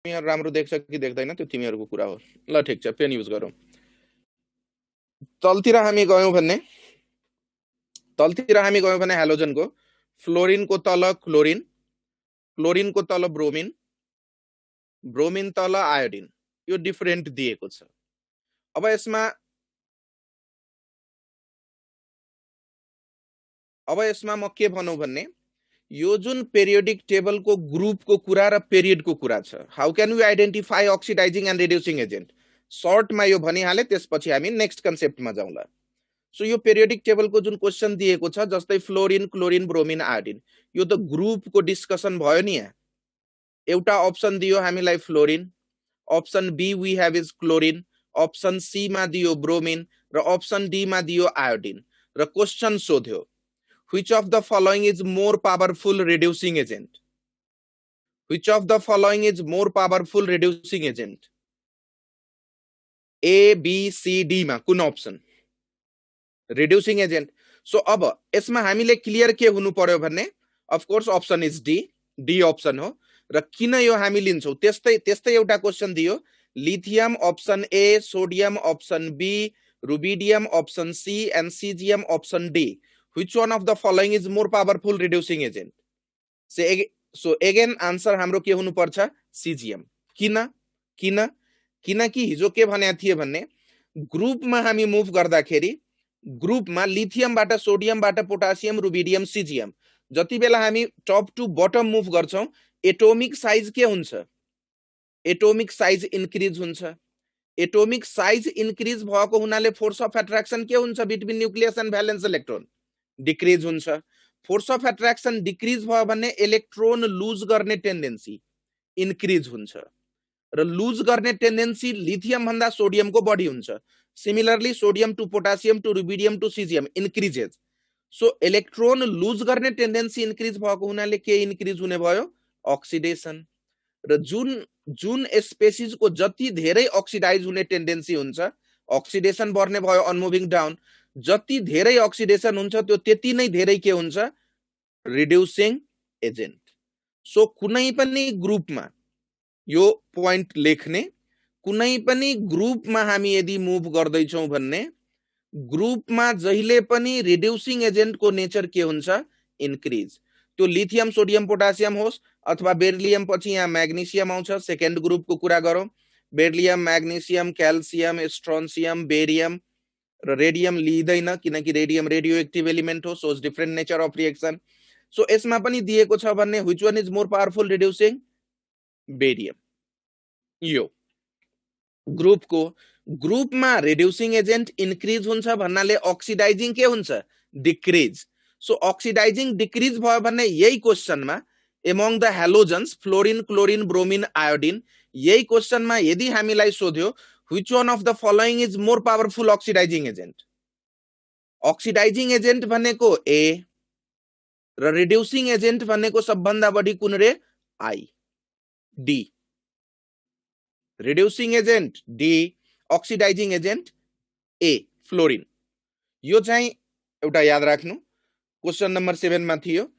तिमीहरु राम्रो देख्छ कि देख्दैन त्यो तिमीहरुको कुरा हो। ल ठीक छ, पेन युज गरौँ। तलतिर हामी गयौं भने हेलोजनको फ्लोरिनको तल क्लोरिन, क्लोरिनको तल ब्रोमिन, ब्रोमिन तल आयोडिन, यो डिफरेन्ट दिएको छ। अब यसमा म के भनौं भन्ने, यो जुन पेरियोडिक टेबलको ग्रुपको कुरा र पेरियडको कुरा छ, how can we identify oxidizing and reducing agent, सर्टमा यो भनिहाले, त्यसपछि हामी नेक्स्ट कन्सेप्टमा जाउँला। सो यो पेरियोडिक टेबलको जुन क्वेशन दिएको छ, जस्तै फ्लोरिन, क्लोरिन, ब्रोमिन, आयोडिन, यो त ग्रुपको डिस्कसन भयो नि। यहाँ एउटा अप्सन दियो हामीलाई fluorine, option B we have is chlorine, option C मा दियो ब्रोमिन र अप्सन डी मा दियो आयोडिन र क्वेशन सोध्यो which of the following is more powerful reducing agent, which of the following is more powerful reducing agent, A B C D मा कुन option reducing agent. So अब यसमा हामीले क्लियर के हुनु पर्यो भन्ने, of course option is D option हो। र किन यो हामी लिन्छौं, त्यस्तै एउटा क्वेशन दियो, lithium option A, sodium option B, rubidium option C and caesium option D, which one of the following is more powerful reducing agent? So again answer हाम्रो के हुनु पर्छ, सिजियम। किनकि हिजो के भनेको थिए भन्ने, ग्रुपमा हामी मुभ गर्दाखेरि ग्रुपमा लिथियमबाट, सोडियमबाट, पोटासियम, रुबिडियम, सिजियम, जति बेला हामी टप टु बटम मुभ गर्छौं, एटोमिक साइज के हुन्छ, एटोमिक साइज इन्क्रिज हुन्छ। एटोमिक साइज इन्क्रिज भएको हुनाले फोर्स अफ एट्र्याक्सन के हुन्छ between nucleus and valence electron, decrease हुन्छ। फोर्स अफ एट्र्याक्सन डिक्रिज भयो भने इलेक्ट्रोन लुज गर्ने टेन्डेन्सी इन्क्रिज हुन्छ र लुज गर्ने टेन्डेन्सी लिथियम भन्दा सोडियमको बढी हुन्छ। Similarly sodium to potassium to rubidium to caesium increase. So electron lose गर्ने टेन्डेन्सी इन्क्रिज भएको हुनाले के इन्क्रिज हुने भयो, अक्सिडेसन। र जुन स्पेसिसको जति धेरै अक्सिडाइज हुने टेन्डेन्सी हुन्छ, अक्सिडेसन बढ्ने भयो, अनमुभिङ डाउन। जति धेरै अक्सिडेसन हुन्छ त्यो त्यति नै धेरै के हुन्छ, रिड्युसिङ एजेन्ट। सो कुनै पनि ग्रुपमा यो पोइन्ट लेख्ने, कुनै पनि ग्रुपमा हामी यदि मुभ गर्दैछौं भन्ने, ग्रुपमा जहिले पनि रिड्युसिङ एजेन्टको नेचर के हुन्छ, इन्क्रिज। त्यो लिथियम, सोडियम, पोटासियम होस् अथवा बेरिलियम, पछि यहाँ म्याग्नेसियम आउँछ, सेकेन्ड ग्रुपको कुरा गरौँ, बेरिलियम, म्याग्नेसियम, क्याल्सियम, स्ट्रोन्सियम, बेरियम र रेडियम लिइदैन किनकि रेडियम रेडियो एक्टिभ एलिमेन्ट हो, so different nature of reaction. So यसमा पनि दिएको छ भन्ने, which one is more powerful reducing, barium. यो ग्रुपमा रिड्युसिङ एजेन्ट इन्क्रिज हुन्छ भन्नाले अक्सिडाइजिङ के हुन्छ, डिक्रिज। सो अक्सिडाइजिङ डिक्रिज भयो भने यही क्वेशनमा among the halogens fluorine, chlorine, bromine, iodine, यही क्वेशनमा यदि हामीलाई सोध्यो which one of the following is more powerful oxidizing agent, oxidizing agent भनेको A र reducing agent भनेको सबभन्दा बढी कुन रे, I, D। reducing agent D, oxidizing agent A, fluorine. यो चाहिँ एउटा याद राख्नु, क्वेशन नम्बर 7 मा थियो।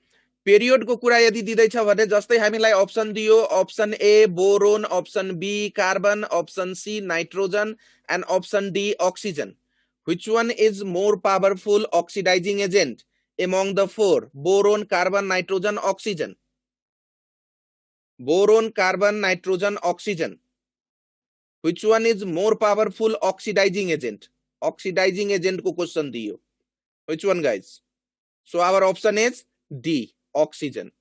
पेरियड को कुरा यदि दिदैछ भने, जस्तै हामीलाई अप्सन दियो, option A boron, option B carbon, option C nitrogen and option D oxygen, which one is more powerful oxidizing agent among the four, boron, carbon, nitrogen, oxygen, boron, carbon, nitrogen, oxygen, which one is more powerful oxidizing agent, oxidizing agent को question दियो, which one guys? So our option is D, oxygen.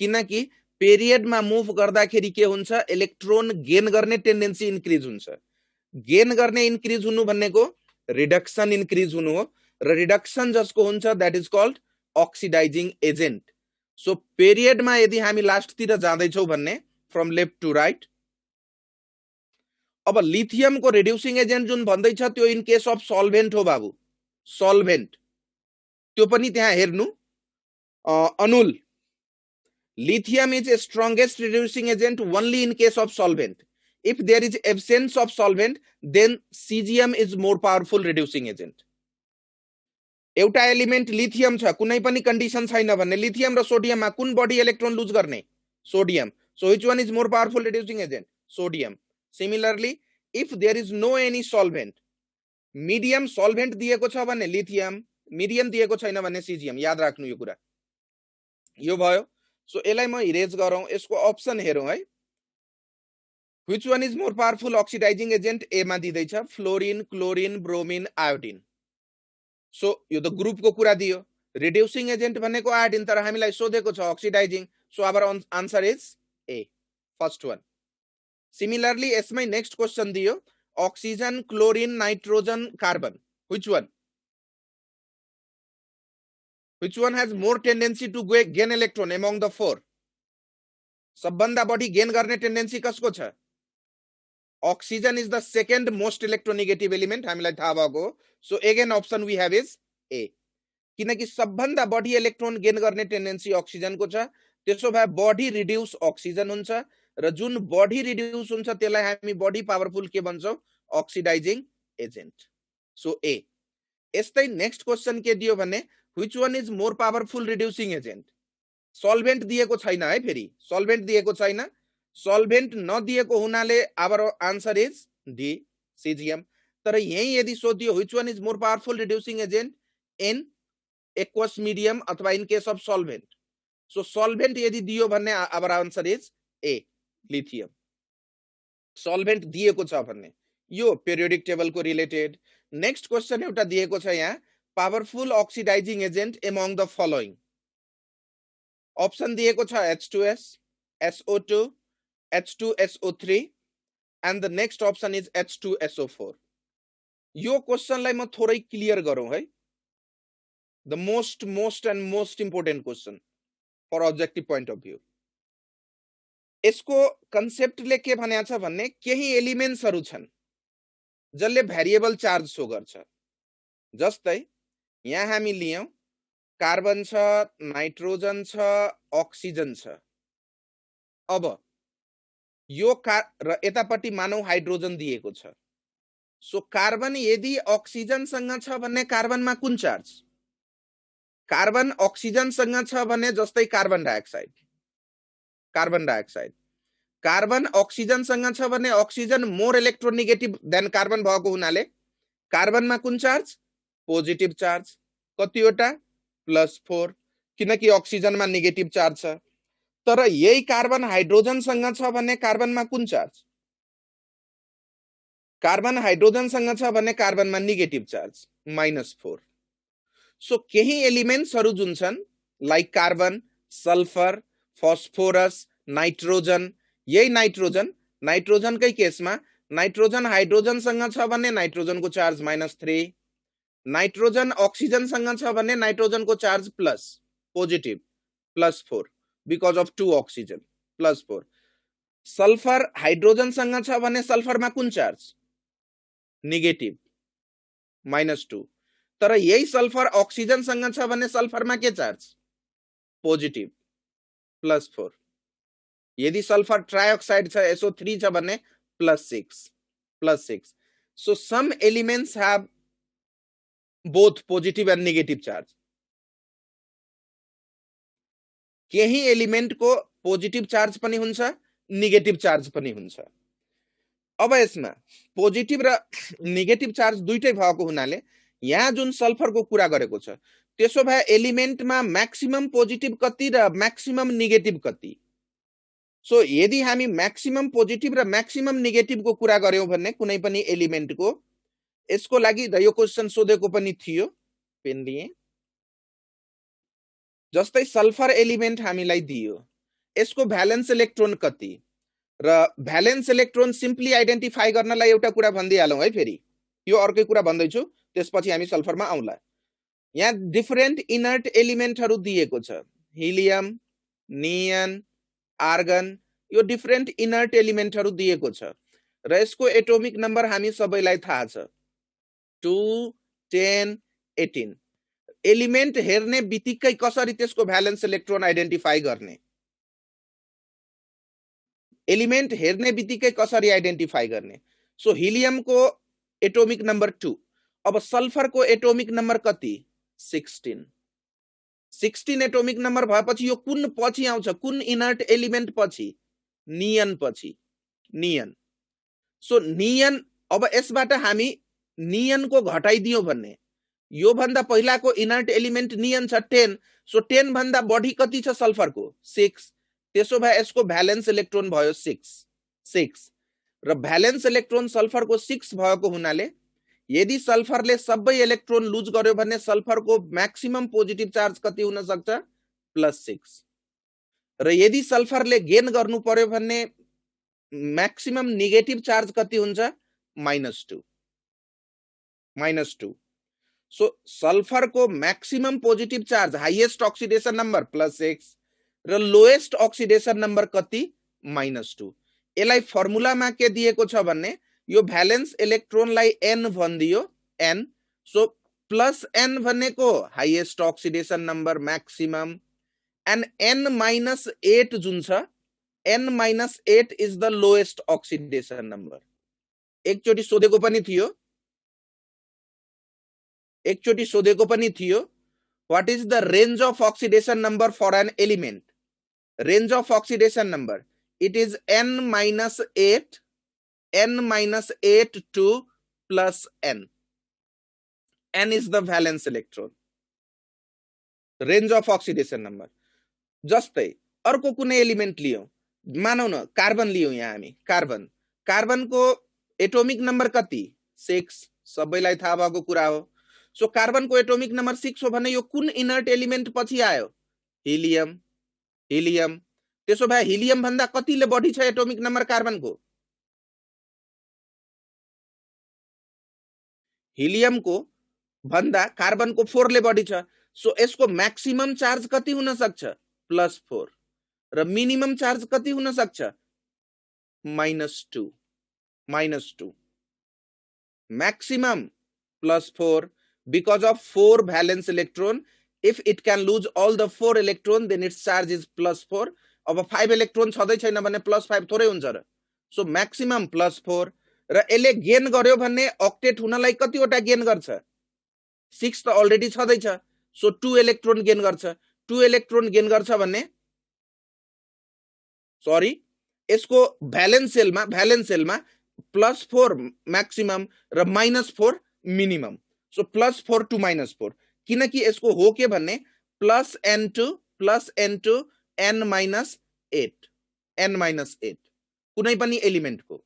किनकि पेरियडमा move गर्दाखेरि के हुन्छ, electron gain गर्ने tendency increase हुन्छ। Gain गर्ने increase हुनु भनेको रिडक्सन इन्क्रिज हुनु हो, र रिडक्सन जसको हुन्छ that is called oxidizing agent. So पेरियडमा यदि हामी लास्टतिर जाँदैछौँ भन्ने, फ्रम लेफ्ट टु राइट, अब लिथियमको रिड्युसिङ एजेन्ट जुन भन्दैछ त्यो इन केस अफ सल्भेन्ट हो बाबु, सल्भेन्ट। त्यो पनि त्यहाँ हेर्नु, Anul, lithium is the strongest reducing agent only in case of solvent. If there is absence of solvent, then cesium is more powerful reducing agent. एउटा एलिमेन्ट लिथियम छ, कुनै पनि कन्डिसन छैन भन्ने, लिथियम र सोडियममा कुन बढी इलेक्ट्रोन लुज गर्ने, sodium. So which one is more powerful reducing agent? Sodium. Similarly, if there is no any solvent, medium solvent दिएको छ भने lithium, medium दिएको छैन भने cesium, याद राख्नु यो कुरा। यो भयो। सो यसलाई म इरेज गरौँ, यसको अप्सन हेरौँ है। Which one is more powerful oxidizing agent? A मा दिदैछ fluorine, chlorine, bromine, iodine. So यो त ग्रुपको कुरा दियो। रिड्युसिङ एजेन्ट भनेको आयोडिन, तर हामीलाई सोधेको छ oxidizing. So our answer is A, first one. Similarly, यसमै नेक्स्ट क्वेशन दियो oxygen, chlorine, nitrogen, carbon. Which one? Which one has more tendency to gain electron among the four? सबभन्दा बढी gain गर्ने टेन्डेन्सी कसको छ? Oxygen is the second most electronegative element, हामीलाई थाहा भएको हो। So again option we have is A, किनकि सबभन्दा बढी इलेक्ट्रोन गेन गर्ने टेन्डेन्सी अक्सिजनको छ। त्यसो भए बढी रिड्युस अक्सिजन हुन्छ, र जुन बढी रिड्युस हुन्छ त्यसलाई हामी बढी पावरफुल के भन्छौं? Oxidising agent. सो ए। यस्तै नेक्स्ट क्वेशन के दियो भने which one is more powerful reducing agent? Solvent दिएको छैन है, फेरि सल्भेन्ट दिएको छैन। सल्भेन्ट नदिएको हुनाले our answer is D, cesium। तर यही यदि सोधियो which one is more powerful reducing agent in aqueous medium अथवा in case of solvent, so solvent यदि दियो भने our answer is A, lithium. Solvent दिएको छ भन्ने यो पेरियोडिक टेबलको रिलेटेड। नेक्स्ट क्वेशन एउटा दिएको छ यहाँ, powerful ऑक्सिडाइजिङ agent among the following. Option दिएको छ H2S, SO2, H2SO3 and the next option is H2SO4। यो क्वेशनलाई म थोरै क्लियर गरौँ है। The most and most important question for objective point of view. यसको कन्सेप्टले के भनेको छ भन्ने, केही एलिमेन्ट्सहरु छन् जसले भेरिएबल चार्ज शो गर्छ। जस्तै यहाँ हामी लियौं कार्बन छ, नाइट्रोजन छ, ऑक्सिजन छ। अब यो र यतापट्टि मानौ हाइड्रोजन दिएको छ। सो कार्बन यदि ऑक्सिजन सँग छ भने कार्बनमा कुन चार्ज? कार्बन ऑक्सिजन सँग छ भने जस्तै कार्बन डाइअक्साइड, कार्बन ऑक्सिजन सँग छ भने oxygen more electronegative than carbon भएको हुनाले कार्बनमा कुन चार्ज? Positive charge. कतिवटा? +4, किनकि ऑक्सिजनमा नेगेटिभ चार्ज छ। तर यही कार्बन हाइड्रोजन सँग छ भने कार्बनमा कुन चार्ज? कार्बन हाइड्रोजन सँग छ भने कार्बनमा नेगेटिभ चार्ज, -4। सो केही एलिमेन्ट्सहरु जुन छन् like carbon, sulphur, phosphorus, nitrogen, यही नाइट्रोजनकै केसमा नाइट्रोजन हाइड्रोजन सँग छ भने नाइट्रोजनको चार्ज -3, नाइट्रोजन ऑक्सिजन सँग छ भने नाइट्रोजनको charge plus, positive, +4 because of 2 oxygen, +4। Sulphur hydrogen सँग छ भने सल्फरमा कुन चार्ज? नेगेटिभ, -2। तर यही सल्फर ऑक्सिजन सँग छ भने सल्फरमा के चार्ज? पोजिटिभ, +4। यदि सल्फर ट्राइऑक्साइड छ, SO3 छ भने +6। So some elements have both positive and negative charge. केही एलिमेंट को पोजिटिभ चार्ज पनि हुन्छ, नेगेटिभ चार्ज पनि हुन्छ। अब यसमा पोजिटिभ र नेगेटिभ चार्ज दुईटै भएको हुनाले यहाँ जुन सल्फरको कुरा गरेको छ, त्यसो भए एलिमेन्टमा म्याक्सिमम पोजिटिभ कति र म्याक्सिमम नेगेटिभ कति? सो यदि हामी म्याक्सिमम पोजिटिभ र म्याक्सिमम नेगेटिभको कुरा गर्यौं भने कुनै पनि एलिमेन्टको, यसको लागि यो क्वेशन सोधेको पनि थियो, पेन लिए। जस्तै सल्फर एलिमेन्ट हामीलाई दियो, यसको भ्यालेन्स इलेक्ट्रोन कति र भ्यालेन्स इलेक्ट्रोन सिम्पली आइडेन्टिफाई गर्नलाई एउटा कुरा भन्दिहालौं है। फेरि यो अर्कै कुरा भन्दैछु, त्यसपछि हामी सल्फरमा आउँला। यहाँ डिफरेन्ट इनर्ट एलिमेन्टहरु दिएको छ, हिलियम, नियन, आर्गन, यो डिफरेन्ट इनर्ट एलिमेन्टहरु दिएको छ र यसको एटोमिक नम्बर हामी सबैलाई थाहा छ, 2, 10, 18। एलिमेन्ट हेर्ने बित्तिकै कसरी त्यसको भ्यालेन्स इलेक्ट्रोन आइडेन्टिफाई गर्ने? एलिमेन्ट हेर्ने बित्तिकै कसरी आइडेन्टिफाई गर्ने? सो हिलियमको एटोमिक नम्बर 2। अब सल्फरको एटोमिक नम्बर कति? 16 एटोमिक नम्बर भएपछि यो कुन पछि आउँछ? कुन इनर्ट एलिमेन्ट पछि? नियन पछि नियन। सो नियन, अब यसबाट हामी नियनको घटाइदियौं भन्ने, यो भन्दा पहिलाको इनर्ट एलिमेन्ट नियन छ 10, सो 10 भन्दा बढी कति छ सल्फरको 6, त्यसो भए यसको भ्यालेन्स इलेक्ट्रोन भयो 6 र भ्यालेन्स इलेक्ट्रोन सल्फरको 6 भएको हुनाले यदि सल्फरले सबै इलेक्ट्रोन लुज गर्यो भने सल्फरको म्याक्सिमम पोजिटिभ चार्ज कति हुन सक्छ +6 र यदि सल्फरले गेन गर्नु पर्यो भने म्याक्सिमम नेगेटिभ चार्ज कति हुन्छ -2। सो सल्फर को maximum positive charge highest oxidation number +6 र लोएस्ट ऑक्सीडेशन नंबर कति -2। यसलाई फर्मुलामा के दिएको छ भन्ने यो भ्यालेन्स इलेक्ट्रोनलाई n भनिदियो n, सो +n भनेको highest oxidation number maximum and n-8 जुन छ n-8 is the lowest oxidation number. एकचोटी सोधेको पनि थियो what is the range of oxidation number for an element. Range of oxidation number it is n-8 to +n। n is the valence electron range of oxidation number। जस्तै अर्को कुनै element लियौ, मानौ न कार्बन लियौ, यहाँ हामी कार्बन को एटोमिक नंबर कति 6, सबैलाई थाहा भएको कुरा हो। सो कार्बन को एटोमिक नंबर 6 हो भने यो कुन इनर्ट एलिमेन्ट पछि आयो हिलियम। त्यसो भए हिलियम भन्दा कतिले बढी छ एटोमिक नंबर कार्बन को, हिलियम को भन्दा कार्बन को 4 ले बढी छ। सो यसको मैक्सिमम चार्ज कति हुन सक्छ +4 र मिनिमम चार्ज कति हुन सक्छ -2। Maximum +4 because of 4 valence electron। if it can lose all the 4 electron then its charge is +4। अब 5 इलेक्ट्रोन छदै छैन भने +5 थोरै हुन्छ र। सो मैक्सिमम +4 र यसले गेन गर्यो भने ऑक्टेट हुनलाई कतिवटा गेन गर्छ 6 त अलरेडी छदै छ। सो 2 इलेक्ट्रोन गेन गर्छ। 2 इलेक्ट्रोन गेन गर्छ भने सरी यसको भ्यालेन्स सेलमा +4 मैक्सिमम र -4 मिनिमम। सो +4 to -4 किनकि यसको हो के भन्ने +n to n-8 कुनै पनि एलिमेन्ट को।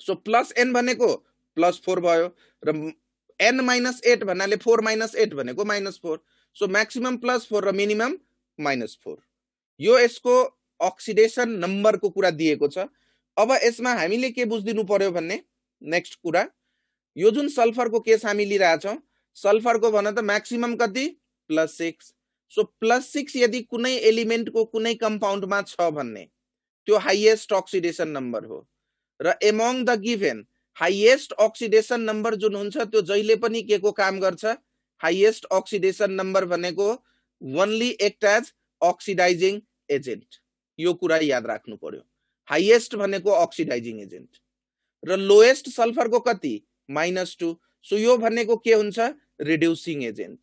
सो +n भनेको +4 भयो र n-8 भन्नाले 4 - 8 भनेको -4। सो मैक्सिमम +4 र मिनिमम -4। यो यसको ऑक्सीडेशन नंबर को कुरा दिएको छ। अब यसमा हामीले के बुझ्दिनु पर्यो भन्ने नेक्स्ट कुरा, यो जुन सल्फर को केस हामी लिइराछौं, सल्फर को भन त मैक्सिमम कति +6। सो +6 यदि कुनै एलिमेन्ट को कुनै कंपाउंड मा छ भन्ने त्यो हाईएस्ट ऑक्सीडेशन नंबर हो र among the given highest oxidation number जुन हुन्छ त्यो जहिले पनि के को काम गर्छ, हाईएस्ट ऑक्सीडेशन नंबर भनेको ओन्ली एक्ट एज ऑक्सीडाइजिङ एजेन्ट। यो कुरा याद राख्नु पर्यो, हाईएस्ट भनेको ऑक्सीडाइजिङ एजेन्ट र लोएस्ट सल्फर को कति -2। सो यो भनेको के हुन्छ रिड्युसिङ एजेन्ट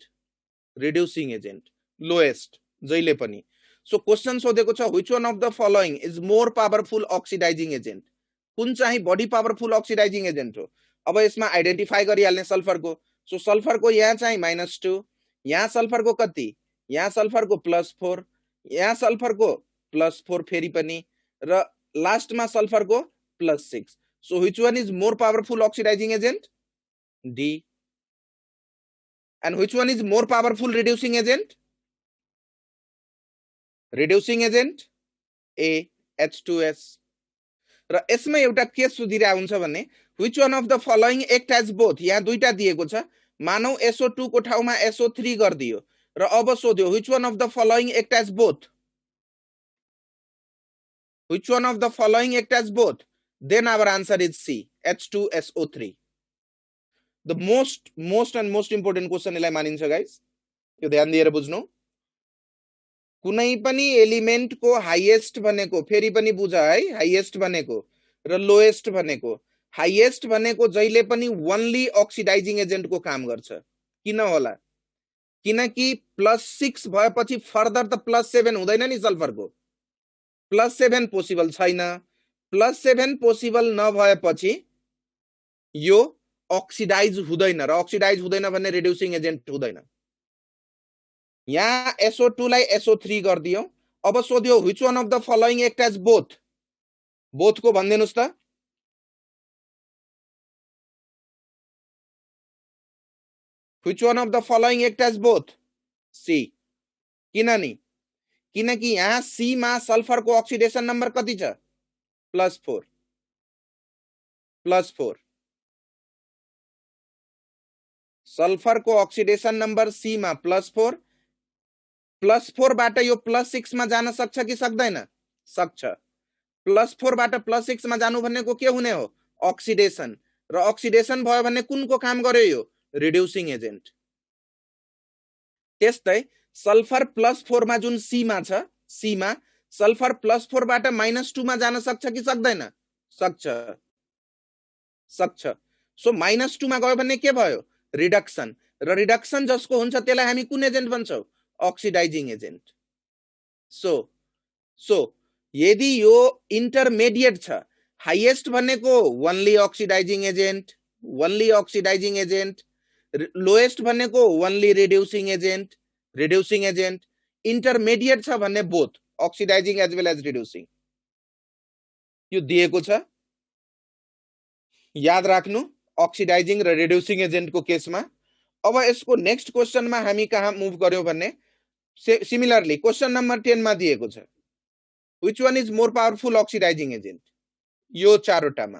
लोएस्ट जहिले पनि। सो क्वेशन सोधेको छ which one of the following is more powerful oxidizing agent, कुन चाहिँ बढी पावरफुल ऑक्सीडाइजिङ एजेन्ट हो। अब यसमा आइडेन्टिफाई गरिहाल्ने सल्फर को। सो सल्फर को यहाँ चाहिँ -2, यहाँ सल्फर को कति, यहाँ सल्फर को +4, यहाँ सल्फर को +4 फेरि पनि र लास्ट मा सल्फर को +6। So which one is more powerful oxidizing agent D। and which one is more powerful reducing agent A H2S। र यसमा एउटा केस सुधिरा हुन्छ भन्ने which one of the following act as both। यहाँ दुईटा दिएको छ, मानौ SO2 को ठाउँमा SO3 गर्दियो र अब सोध्यो which one of the following act as both, then our answer is C H2SO3। the most and most important question यसलाई मानिन्छ गाइस, यो ध्यान दिएर बुझ्नु। कुनै पनि एलिमेन्ट को हाईएस्ट भनेको फेरि पनि बुझ है, हाईएस्ट भनेको र लोएस्ट भनेको, हाईएस्ट भनेको जहिले पनि ओन्ली ऑक्सीडाइजिङ एजेन्ट को काम गर्छ। किन होला, किनकि +6 भएपछि फर्दर त +7 हुँदैन नि सल्फर को। +7 पोसिबल छैन। +7 पोसिबल नभएपछि यो अक्सिडाइज हुँदैन र अक्सिडाइज हुँदैन भने रिड्युसिङ एजेन्ट हुँदैन। यहाँ SO2 लाई SO3 गरिदियौ। अब सोध्यो which one of the following act as both. Both को भनिदिनुस् त। Which one of the following act as both? C. किनकि यहाँ सी मा सल्फर को ऑक्सीडेशन नंबर कति छ? +4 +4। सल्फर को ऑक्सीडेशन नंबर सी मा +4 +4 बाट यो +6 मा जान सक्छ कि सक्दैन? सक्छ। +4 बाट +6 मा जानु भनेको के हुने हो? ऑक्सीडेशन। र ऑक्सीडेशन भयो भने कुनको काम गर्यो यो? Reducing agent. त्यस्तै सल्फर +4 मा जुन सी मा छ, सी मा सल्फर +4 बाट -2 मा जान सक्छ कि सक्दैन? सक्छ। सक्छ। सो -2 मा गयो भने के भयो? रिडक्सन। र रिडक्सन जसको हुन्छ त्यसलाई हामी कुन एजेन्ट भन्छौं? Oxidizing agent. सो यदि यो इन्टरमिडिएट छ, हाईएस्ट भनेको only oxidizing agent, only oxidizing agent, lowest भनेको only reducing agent, reducing agent, intermediate छ भने both oxidizing as well as reducing. यो दिएको छ, याद राख्नु ऑक्सिडाइजिङ र रिड्युसिङ एजेन्ट को केसमा। अब यसको नेक्स्ट क्वेशनमा हामी कहाँ मुभ गर्यौं भने सिमिलरली क्वेशन नंबर 10 मा दिएको छ which one is more powerful ऑक्सिडाइजिङ agent. यो चारवटामा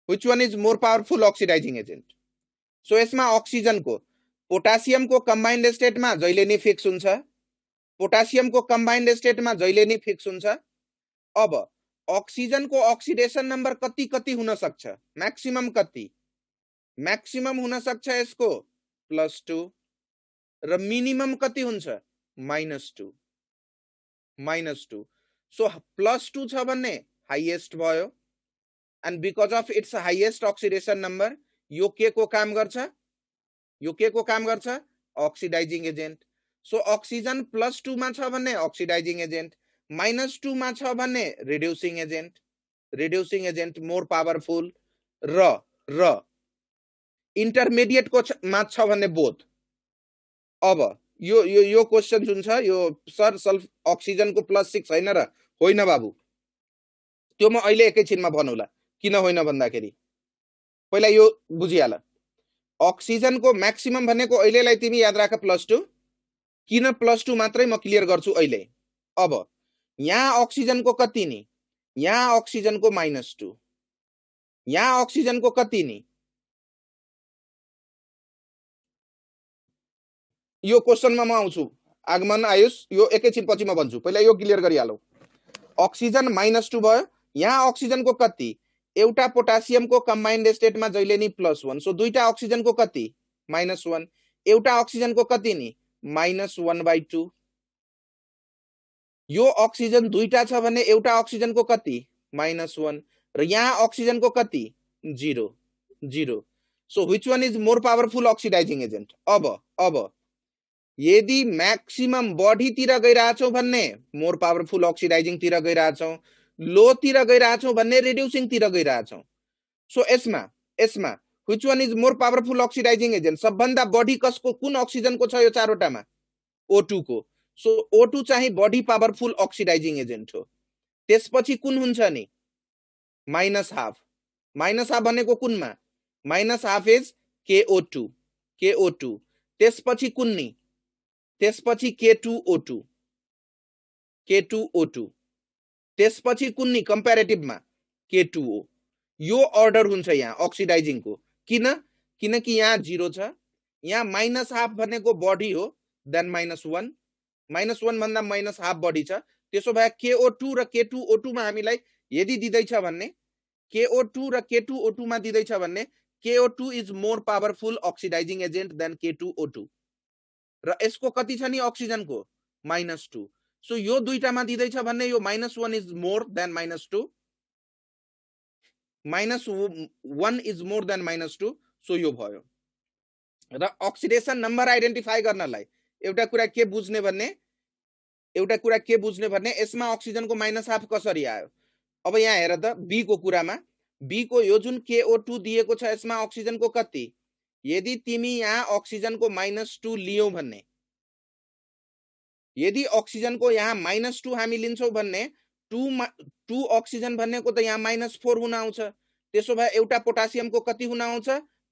which one is more powerful ऑक्सिडाइजिङ agent. So यसमा ऑक्सिजन को पोटासियम को कम्बाइन्ड स्टेट में जहिले नि फिक्स हुन्छ, पोटासियम को कम्बाइन्ड स्टेट में जहिले नि फिक्स हुन्छ। अब ऑक्सिजन को ऑक्सीडेशन नंबर कति कति हुन सक्छ? मैक्सिमम कति? मैक्सिमम हुन सक्छ यसको +2 र मिनिमम कति हुन्छ? -2 -2। सो +2 छ भन्ने हाईएस्ट भयो and because of its highest oxidation number यो के को काम गर्छ? यो के को काम गर्छ? ऑक्सिडाइजिङ एजेन्ट। सो ऑक्सिजन +2 मा छ भन्ने ऑक्सिडाइजिङ एजेन्ट, -2 मा छ भन्ने reducing agent. Reducing agent more powerful. र इन्टरमिडिएट को मा छ भन्ने बोथ। अब यो क्वेशन जुन छ यो सर सल्फ ऑक्सिजन को +6 हैन र? होइन बाबु, त्यो म अहिले एकैछिनमा भनौला किन होइन भन्दाखेरि पहिला यो बुझिहाल। ऑक्सिजन को मैक्सिमम भनेको अहिलेलाई तिमी याद राख +2। किन +2 मात्रै म क्लियर गर्छु अहिले। अब यहाँ ऑक्सिजन को कति नि? यहाँ ऑक्सिजन को -2, यहाँ ऑक्सिजन को कति नि? यो क्वेशनमा म आउँछु, आगमन आयुष यो एकैछिन पछि म भन्छु, पहिला यो क्लियर गरिहालौ। ऑक्सिजन -2 भयो, यहाँ ऑक्सिजन को कति? एउटा पोटासियम को कम्बाइन्ड स्टेट में जहिले नि +1। सो दुईटा ऑक्सिजन को कति? -1। एउटा ऑक्सिजन को कति नि? -1/2। यो ऑक्सिजन दुईटा छ भने एउटा ऑक्सिजन को कति? -1 र यहाँ ऑक्सिजन को कति? 0। So which one is more powerful ऑक्सिडाइजिङ agent? अब यदि मैक्सिमम बढी तिर गइराछौ भन्ने मोर पावरफुल ऑक्सिडाइजिङ तिर गइराछौ, लो तिर गइराछौ भन्ने रिड्युसिङ तिर गइराछौ। सो यसमा which one is more powerful ऑक्सिडाइजिङ agent? सबभन्दा बढी कसको, कुन ऑक्सिजन को छ यो चारवटामा? O2 को। सो O2 चाहिँ बढी पावरफुल ऑक्सिडाइजिङ एजेन्ट हो। त्यसपछि कुन हुन्छ नि? -हाफ। -हाफ भनेको कुनमा? -Half is KO2। त्यसपछि कुन नि? त्यसपछि K2O2। त्यसपछि कुन नि कम्प्यारेटिभ मा? K2O। यो अर्डर हुन्छ यहाँ ऑक्सिडाइजिङ को। किनकि यहाँ 0 छ, यहाँ -हाफ भनेको बढी हो देन -1, -1 भन्दा -हाफ बढी छ। त्यसो भए KO2 र K2O2 मा हामीलाई यदि दिदैछ भन्ने KO2 र K2O2 मा दिदैछ भन्ने KO2 is more powerful ऑक्सिडाइजिङ agent than K2O2 र यसको कति छ नि ऑक्सिजन को? -2। सो यो दुईटामा दिदैछ भन्ने यो -1 is more than -2, -1 is more than -2। So यो भयो। र ऑक्सिडेशन नंबर आइडेन्टिफाई गर्नलाई एउटा कुरा के बुझ्ने भन्ने एउटा कुरा के बुझ्ने भने यसमा अक्सिजनको -½ कसरी आयो। अब यहाँ हेर त बी को कुरामा, बी को यो जुन KO2 दिएको छ यसमा अक्सिजनको कति, यदि तिमी यहाँ अक्सिजनको -2 लियौ भन्ने, यदि अक्सिजनको यहाँ -2 हामी लिन्छौँ भन्ने 2 अक्सिजन भन्नेको त यहाँ -4 हुन आउँछ। त्यसो भए एउटा पोटासियमको कति हुन आउँछ,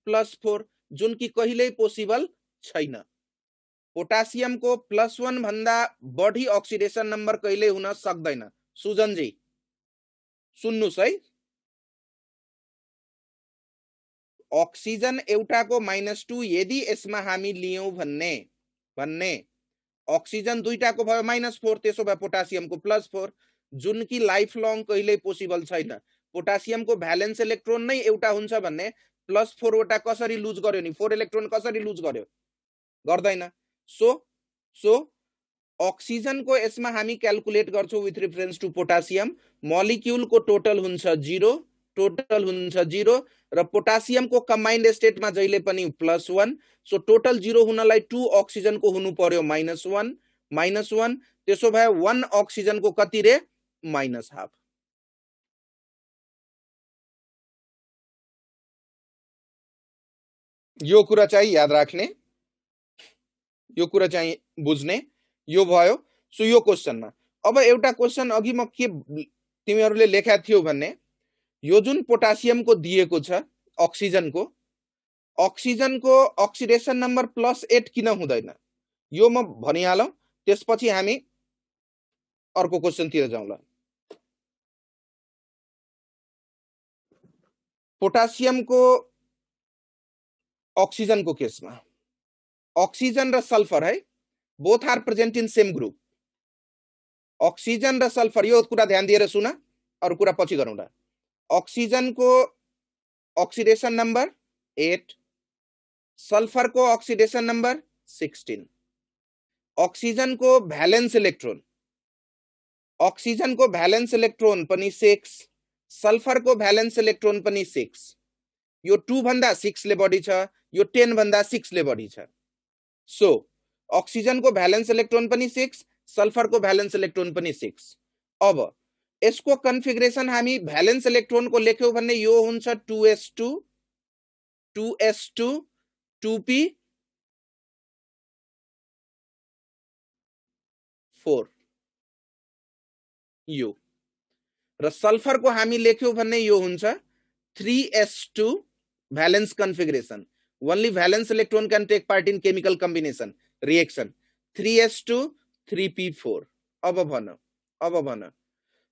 +4, जुन कि कहिल्यै पोसिबल छैन। पोटासियमको +1 भन्दा बढी अक्सिडेसन नम्बर कहिल्यै हुन सक्दैन। सुजनजी सुन्नुस् है, अक्सिजन एउटाको -2 यदि यसमा हामी लियौं भन्ने अक्सिजन दुईटाको भयो -4, त्यसो भए पोटासियमको +4, जुन कि लाइफ लङ कहिल्यै पोसिबल छैन। पोटासियमको भ्यालेन्स इलेक्ट्रोन नै एउटा हुन्छ भन्ने +4 वटा कसरी लुज गर्यो नि, 4 इलेक्ट्रोन कसरी लुज गर्यो, गर्दैन। सो अक्सिजनको यसमा हामी क्याल्कुलेट गर्छौं विथ रेफरेन्स टु पोटासियम, मोलिक्युलको टोटल हुन्छ 0 र पोटासियमको कम्बाइन्ड स्टेटमा जहिले पनि +1, सो टोटल 0 हुनलाई 2 अक्सिजनको हुनु पर्यो -1, त्यसो भए 1 अक्सिजनको कति रे, -½ यो कुरा चाहिँ याद राख्ने, यो कुरा चाहिँ बुझ्ने, यो भयो। सो यो क्वेशनमा अब एउटा क्वेशन अघि म के तिमीहरूले लेखा थियो भन्ने, यो जुन पोटासियमको दिएको छ अक्सिजनको अक्सिडेसन नम्बर +8 किन हुँदैन, यो म भनिहालौं, त्यसपछि हामी अर्को क्वेशनतिर जाउँला। पोटासियमको अक्सिजनको केसमा अक्सिजन र सल्फर है, both are present in same group. Oxygen र सल्फर, यो कुरा ध्यान दिएर सुन, अरु कुरा पछि गरौँला। अक्सिजनको अक्सिडेसन नम्बर 8, सल्फरको अक्सिडेसन नम्बर 16, अक्सिजनको भ्यालेन्स इलेक्ट्रोन पनि 6, सल्फरको भ्यालेन्स इलेक्ट्रोन पनि 6, यो 2 भन्दा 6 ले बढी छ, यो 10 भन्दा 6 ले बढी छ। सो अक्सिजनको भ्यालेन्स इलेक्ट्रोन पनि 6, सल्फरको भ्यालेन्स इलेक्ट्रोन पनि 6। अब यसको कन्फिगरेसन हामी भ्यालेन्स इलेक्ट्रोनको लेख्यौं भन्ने यो हुन्छ 2s2 2p4 यो, र सल्फरको हामी लेख्यौं भन्ने यो हुन्छ 3s2 valence configuration. Only valence electron can take part in chemical combination reaction. 3s2 3p4. अब भन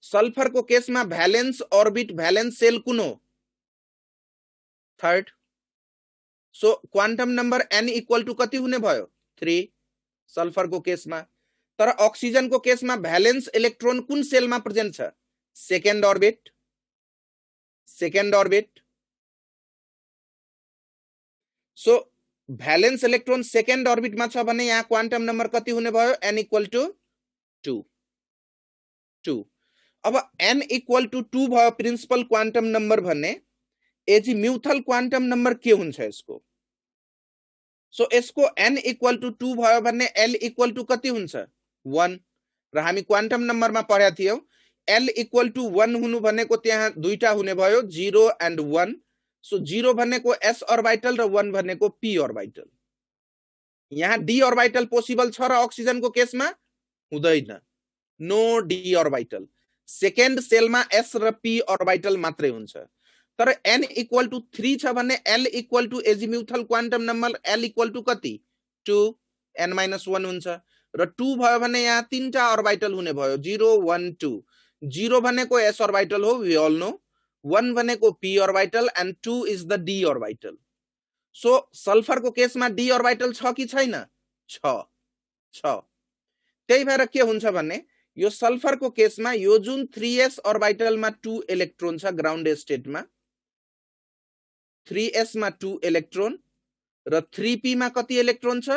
सल्फर को केस में भ्यालेन्स ऑर्बिट भ्यालेन्स सेल कुन हो, third. So quantum number n equal to कति हुने भयो, 3 सल्फर को केस में। तर ऑक्सीजन को केस में भ्यालेन्स इलेक्ट्रोन कुन सेल में प्रेजेंट छ, second orbit. So valence electron second orbit में छ भने यहाँ क्वांटम नंबर कति हुने भयो, n इक्वल टू 2। अब n इक्वल टू 2 भयो प्रिंसिपल क्वांटम नंबर भन्ने, एजिम्यूथल क्वांटम नंबर के हुन्छ यसको। सो यसको n इक्वल टू 2 भयो भने l इक्वल टू कति हुन्छ, 1। र हामी क्वांटम नंबर में पढ्या थियौ l इक्वल टू 1 हुनु भनेको त्यहाँ दुईटा हुने भयो, 0 एंड 1। सो 0 भनेको s ऑर्बिटल र 1 भनेको p ऑर्बिटल। यहाँ d ऑर्बिटल पोसिबल छ र ऑक्सीजन को केस में हुँदैन, no d orbital. Second shell में s र p ऑर्बिटल मात्रै हुन्छ। तर n इक्वल टू 3 छ भने l equal to azimuthal quantum number l equal to कति, 2 n-1 हुन्छ। र 2 भयो भने यहाँ तीनटा ऑर्बिटल हुने भयो, 0 1 2। 0 भनेको s ऑर्बिटल हो, वी ऑल नो। 1 भनेको p orbital and 2 is the d orbital. So sulphur को केस में d ऑर्बिटल छ कि छैन, छ। त्यही भएर के हुन्छ भने यो सल्फर को केस में यो जुन 3s ऑर्बिटल में 2 इलेक्ट्रोन छ ग्राउंड स्टेट में, 3s में 2 इलेक्ट्रोन र 3p में कति इलेक्ट्रोन छ,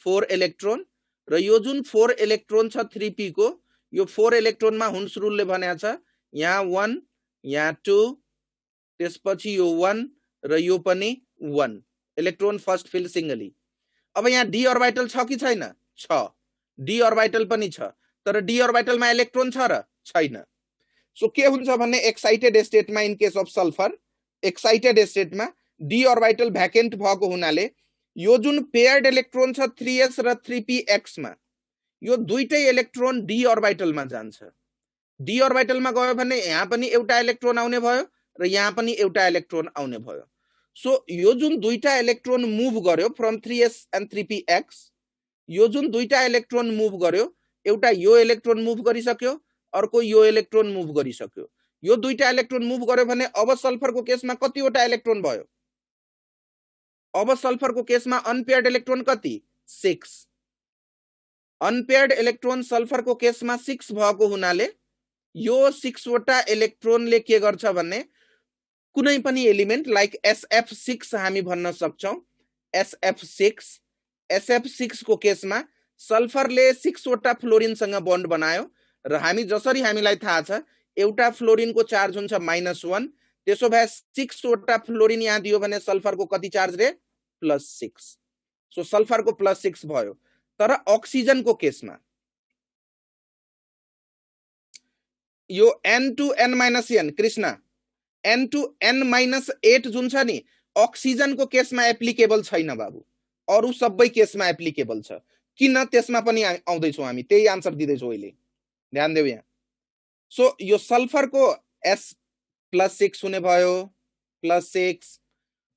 4 इलेक्ट्रोन। र यो जुन 4 इलेक्ट्रोन छ 3p को, यो 4 इलेक्ट्रोन में हुन्स रुलले भनेको छ यहाँ 1 यहाँ 2 त्यसपछि यो 1 र यो पनि 1 इलेक्ट्रोन फर्स्ट फिल सिंगली। अब यहाँ d ऑर्बिटल छ कि छैन, छ, d ऑर्बिटल पनि छ। तर डी अर्बिटलमा इलेक्ट्रोन छ र छैन। सो के हुन्छ भने एक्साइटेड स्टेटमा in case of sulphur excited स्टेटमा डी अर्बिटल भ्याकेन्ट भएको हुनाले यो जुन पेयर्ड इलेक्ट्रोन छ 3s र 3px मा यो दुईटै इलेक्ट्रोन डी अर्बिटलमा जान्छ। डी अर्बिटलमा गयो भने यहाँ पनि एउटा इलेक्ट्रोन आउने भयो र यहाँ पनि एउटा इलेक्ट्रोन आउने भयो। सो यो जुन दुईटा इलेक्ट्रोन मुभ गर्यो फ्रम 3s एन्ड 3px, यो जुन दुईटा इलेक्ट्रोन मुभ गर्यो, एउटा यो इलेक्ट्रोन मुभ गरिसक्यो, अर्को यो इलेक्ट्रोन मुभ गरिसक्यो। यो दुईटा इलेक्ट्रोन मुभ गर्यो भने अब सल्फरको केसमा कतिवटा इलेक्ट्रोन भयो? अब सल्फरको केसमा अनपेयर्ड इलेक्ट्रोन कति? 6। अनपेयर्ड इलेक्ट्रोन सल्फरको केसमा 6 भएको हुनाले यो 6 वटा इलेक्ट्रोनले के गर्छ भने कुनै पनि एलिमेन्ट लाइक SF6 हामी भन्न सक्छौं। SF6 को केसमा सल्फरले 6 वटा फ्लोरिनसँग बन्ड बनायो र जसरी हामीलाई थाहा छ एउटा फ्लोरिनको चार्ज हुन्छ -1, त्यसो भए 6 वटा फ्लोरिन यहाँ दियो भने सल्फरको कति चार्ज रे? +6। सो सल्फरको +6 भयो। तर अक्सिजनको केसमा यो n to n-n Krishna n to n-8 जुन छ नि अक्सिजनको केसमा एप्लिकेबल छैन बाबु, अरु सबै केसमा एप्लिकेबल छ। किन? त्यसमा पनि आउँदै छौं हामी, त्यही आन्सर दिँदै छौं अहिले, ध्यान देऊ यहाँ। सो यो सल्फरको s +6 हुने भयो, +6।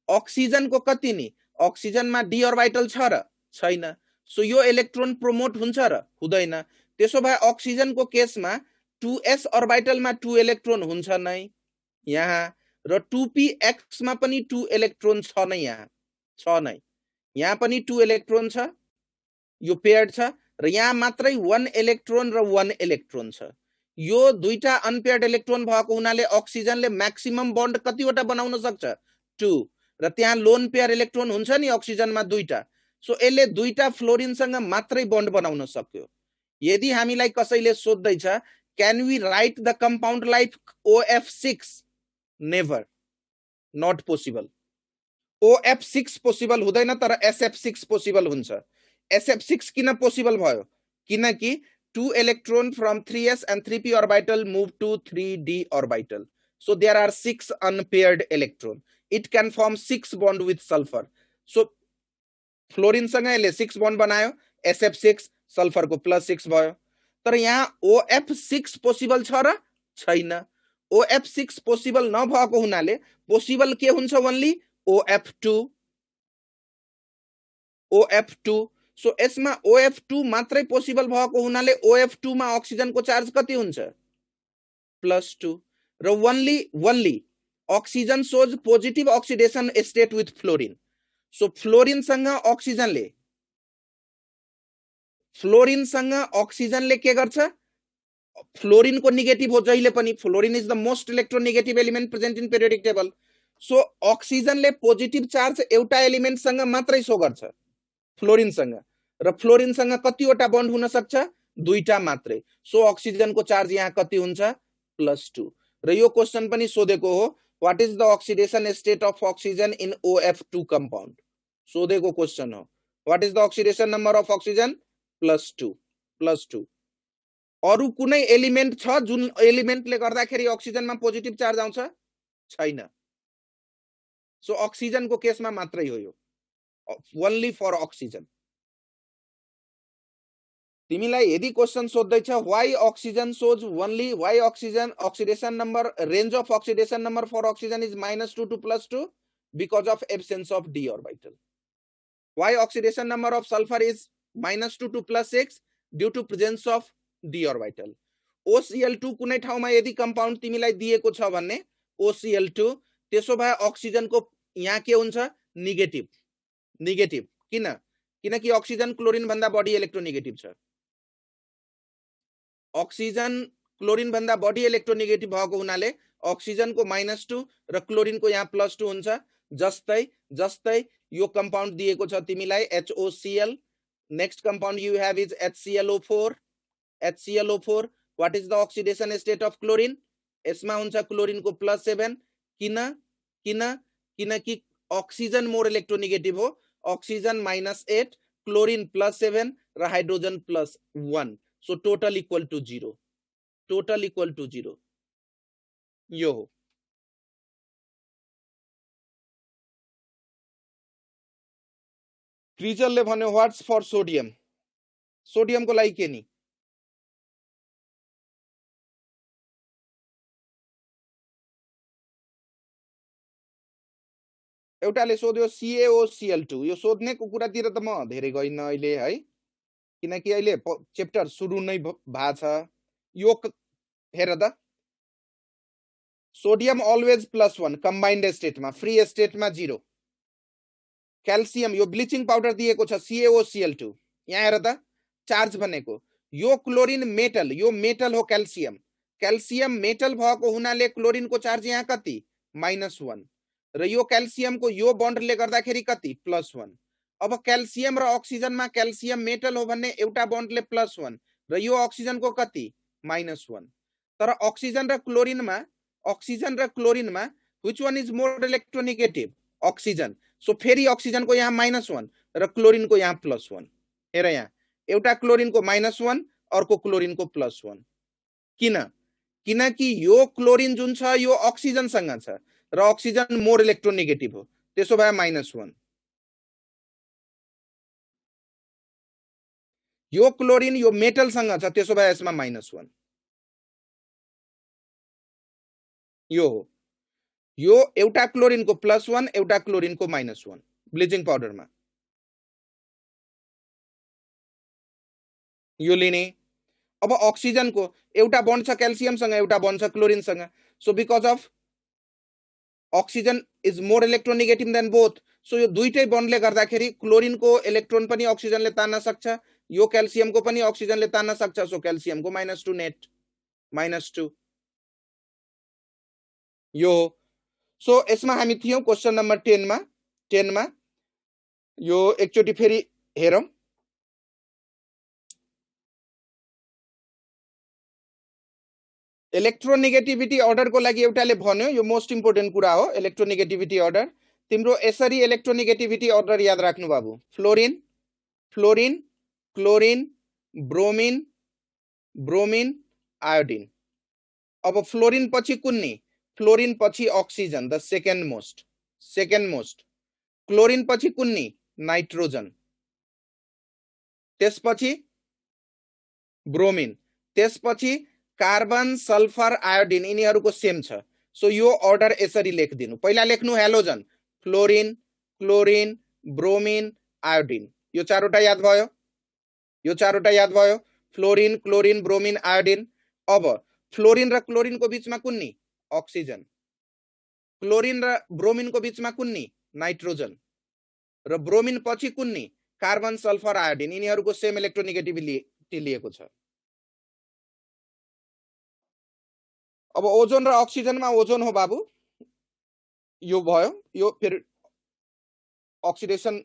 अक्सिजनको कति नि? अक्सिजनमा डी अर्बिटल छ र छैन। सो यो इलेक्ट्रोन प्रोमोट हुन्छ र हुँदैन। त्यसो भए अक्सिजनको केसमा 2s अर्बिटलमा 2 इलेक्ट्रोन हुन्छ नै यहाँ, र 2px मा पनि 2 इलेक्ट्रोन छ नै यहाँ, छ नै। यहाँ पनि 2 इलेक्ट्रोन छ, यो पेयर्ड छ, र यहाँ मात्रै 1 इलेक्ट्रोन र 1 इलेक्ट्रोन छ। यो दुईटा अनपेयर्ड इलेक्ट्रोन भएको हुनाले अक्सिजनले म्याक्सिमम बन्ड कतिवटा बनाउन सक्छ? 2, र त्यहाँ लोन पेयर इलेक्ट्रोन हुन्छ नि अक्सिजनमा दुईटा। सो यसले दुईटा फ्लोरिनसँग मात्रै बन्ड बनाउन सक्यो। यदि हामीलाई कसैले सोध्दैछ can we write the compound like OF6? Never, not possible. OF6 possible हुँदैन तर SF6 possible हुन्छ। SF6 किन possible भयो? किनकि 2 electron from 3s and 3p orbital move to 3d orbital. So there are 6 unpaired electron. It can form 6 bond with sulfur. So fluorine सँग यसले 6 bond बनायो, SF6 sulphur को +6 भयो। तर यहाँ OF6 पोसिबल छ र छैन। OF6 पोसिबल नभएको हुनाले पोसिबल के हुन्छ? Only OF2। सो यसमा OF2 मात्रै पोसिबल भएको हुनाले OF2 मा अक्सिजनको चार्ज कति हुन्छ? +2। र only oxygen shows positive oxidation state with fluorine. So fluorine सँग अक्सिजनले के गर्छ? फ्लोरिन को नेगेटिभ हो जहिले पनि। Fluorine is the most electronegative element present in periodic table. So अक्सिजनले पोजिटिभ चार्ज एउटा एलिमेंट सँग मात्रै शो गर्छ, फ्लोरिन सँग, र फ्लोरिन सँग कतिवटा बन्ड हुन सक्छ? दुईटा मात्रै। सो अक्सिजनको चार्ज यहाँ कति हुन्छ? +2। र यो क्वेशन पनि सोधेको हो, what is the oxidation state of oxygen in OF2 compound? सोधेको क्वेशन हो। What is the oxidation number of oxygen? +2। अरु कुनै एलिमेंट छ जुन एलिमेंटले गर्दाखेरि अक्सिजनमा पोजिटिभ चार्ज आउँछ? छैन। सो अक्सिजनको केसमा मात्रै हो यो, ओन्ली फर अक्सिजन। तिमीलाई यदि क्वेशन सोध्दैछ why oxygen shows only, why oxygen oxidation number, range of oxidation number for oxygen is -2 to +2? Because of absence of d orbital. Why oxidation number of sulfur is -2 to +6? Due to presence of d orbital. OCl2 कुनै ठाउँमा यदि compound तिमीलाई दिएको छ भने OCl2, त्यसो भए अक्सिजनको यहाँ के हुन्छ? नेगेटिभ। किनकि अक्सिजन क्लोरिन भन्दा बढी इलेक्ट्रोनेगेटिभ छ। अक्सिजन क्लोरिन भन्दा बढी इलेक्ट्रोनेगेटिभ भएको हुनाले अक्सिजनको -2 र क्लोरिनको यहाँ +2 हुन्छ। जस्तै यो कम्पाउन्ड दिएको छ तिमीलाई HOCl। Next compound you have is HClO4। What is the oxidation state of chlorine? यसमा हुन्छ क्लोरिनको +7। किनकि अक्सिजन मोर इलेक्ट्रोनेगेटिभ हो। अक्सिजन -8, क्लोरिन +7 र hydrogen +1। So total equal to 0, total equal to 0 यो हो। क्रिजलले भन्यो व्हाट्स फर सोडियम, सोडियमको लागि के नि? एउटाले सोध्यो CaOCl2, यो सोध्नेको कुरातिर त म धेरै गइन अहिले है, किनकि अहिले चैप्टर सुरु नै भएको छ। यो हेर त, सोडियम अलवेज +1 कम्बाइन्ड स्टेटमा, फ्री स्टेटमा 0। क्याल्सियम यो ब्लिचिङ पाउडर दिएको छ CaOCl2, यहाँ हेर त चार्ज भनेको यो क्लोरिन मेटल, यो मेटल हो क्याल्सियम, क्याल्सियम मेटल भएको हुनाले क्लोरिनको चार्ज यहाँ कति -1 र यो क्याल्सियमको यो बन्डले गर्दाखेरि कति +1। अब क्याल्सियम र अक्सिजनमा क्याल्सियम मेटल हो भन्ने एउटा बन्डले +1 र यो अक्सिजनको कति -1। तर अक्सिजन र क्लोरिनमा which one is more electronegative? Oxygen. So फेरि अक्सिजनको यहाँ -1 र क्लोरिनको यहाँ +1। हेर यहाँ एउटा क्लोरिनको -1 अर्को क्लोरिनको +1। किन? किनकि यो क्लोरिन जुन छ यो अक्सिजनसँग छ र अक्सिजन मोर इलेक्ट्रोनेगेटिभ हो, त्यसो भए -1। यो क्लोरिन यो मेटलसँग छ, त्यसो भए यसमा -1 यो हो। यो एउटा क्लोरिनको +1 एउटा क्लोरिनको -1 ब्लिचिङ पाउडरमा यो लिने। अब अक्सिजनको एउटा बन्ड छ क्याल्सियमसँग एउटा बन्ड छ क्लोरिनसँग, so because of oxygen is more electronegative than both, so यो दुईटै बन्डले गर्दाखेरि क्लोरिनको इलेक्ट्रोन पनि अक्सिजनले तान्न सक्छ, यो क्याल्सियमको पनि अक्सिजनले तान्न सक्छ, सो क्याल्सियमको -2 नेट -2 यो। सो यसमा हामी थियौं क्वेशन नम्बर 10 मा। यो एकचोटि फेरि हेरौं। इलेक्ट्रोनेगेटिभिटी अर्डरको लागि एउटाले भन्यो, यो मोस्ट इम्पोर्टेन्ट कुरा हो, इलेक्ट्रोनेगेटिभिटी अर्डर। तिम्रो यसरी इलेक्ट्रोनेगेटिभिटी अर्डर याद राख्नु बाबु, fluorine fluorine chlorine bromine bromine iodine. अब फ्लोरिन पछि कुन नि? फ्लोरिन पछि oxygen, the second most. Chlorine पछि कुन नि? नाइट्रोजन, त्यसपछि ब्रोमिन, त्यसपछि कार्बन सल्फर आयोडिन, यिनीहरूको सेम छ। सो यो अर्डर यसरी लेखिदिनु। पहिला लेख्नु halogen, fluorine chlorine bromine iodine, यो चारवटा याद भयो, यो चारवटा याद भयो, फ्लोरिन क्लोरिन ब्रोमिन आयोडिन। अब फ्लोरिन र क्लोरिनको बीचमा कुन नि? अक्सिजन। क्लोरिन र ब्रोमिनको बीचमा कुन नि? नाइट्रोजन। र ब्रोमिन पछि कुन नि? कार्बन सल्फर आयोडिन, यिनीहरूको सेम इलेक्ट्रोनेगेटिभिटी लिएको छ। अब ओजोन र अक्सिजनमा ओजोन हो बाबु, यो भयो। यो फेरि अक्सिडेसन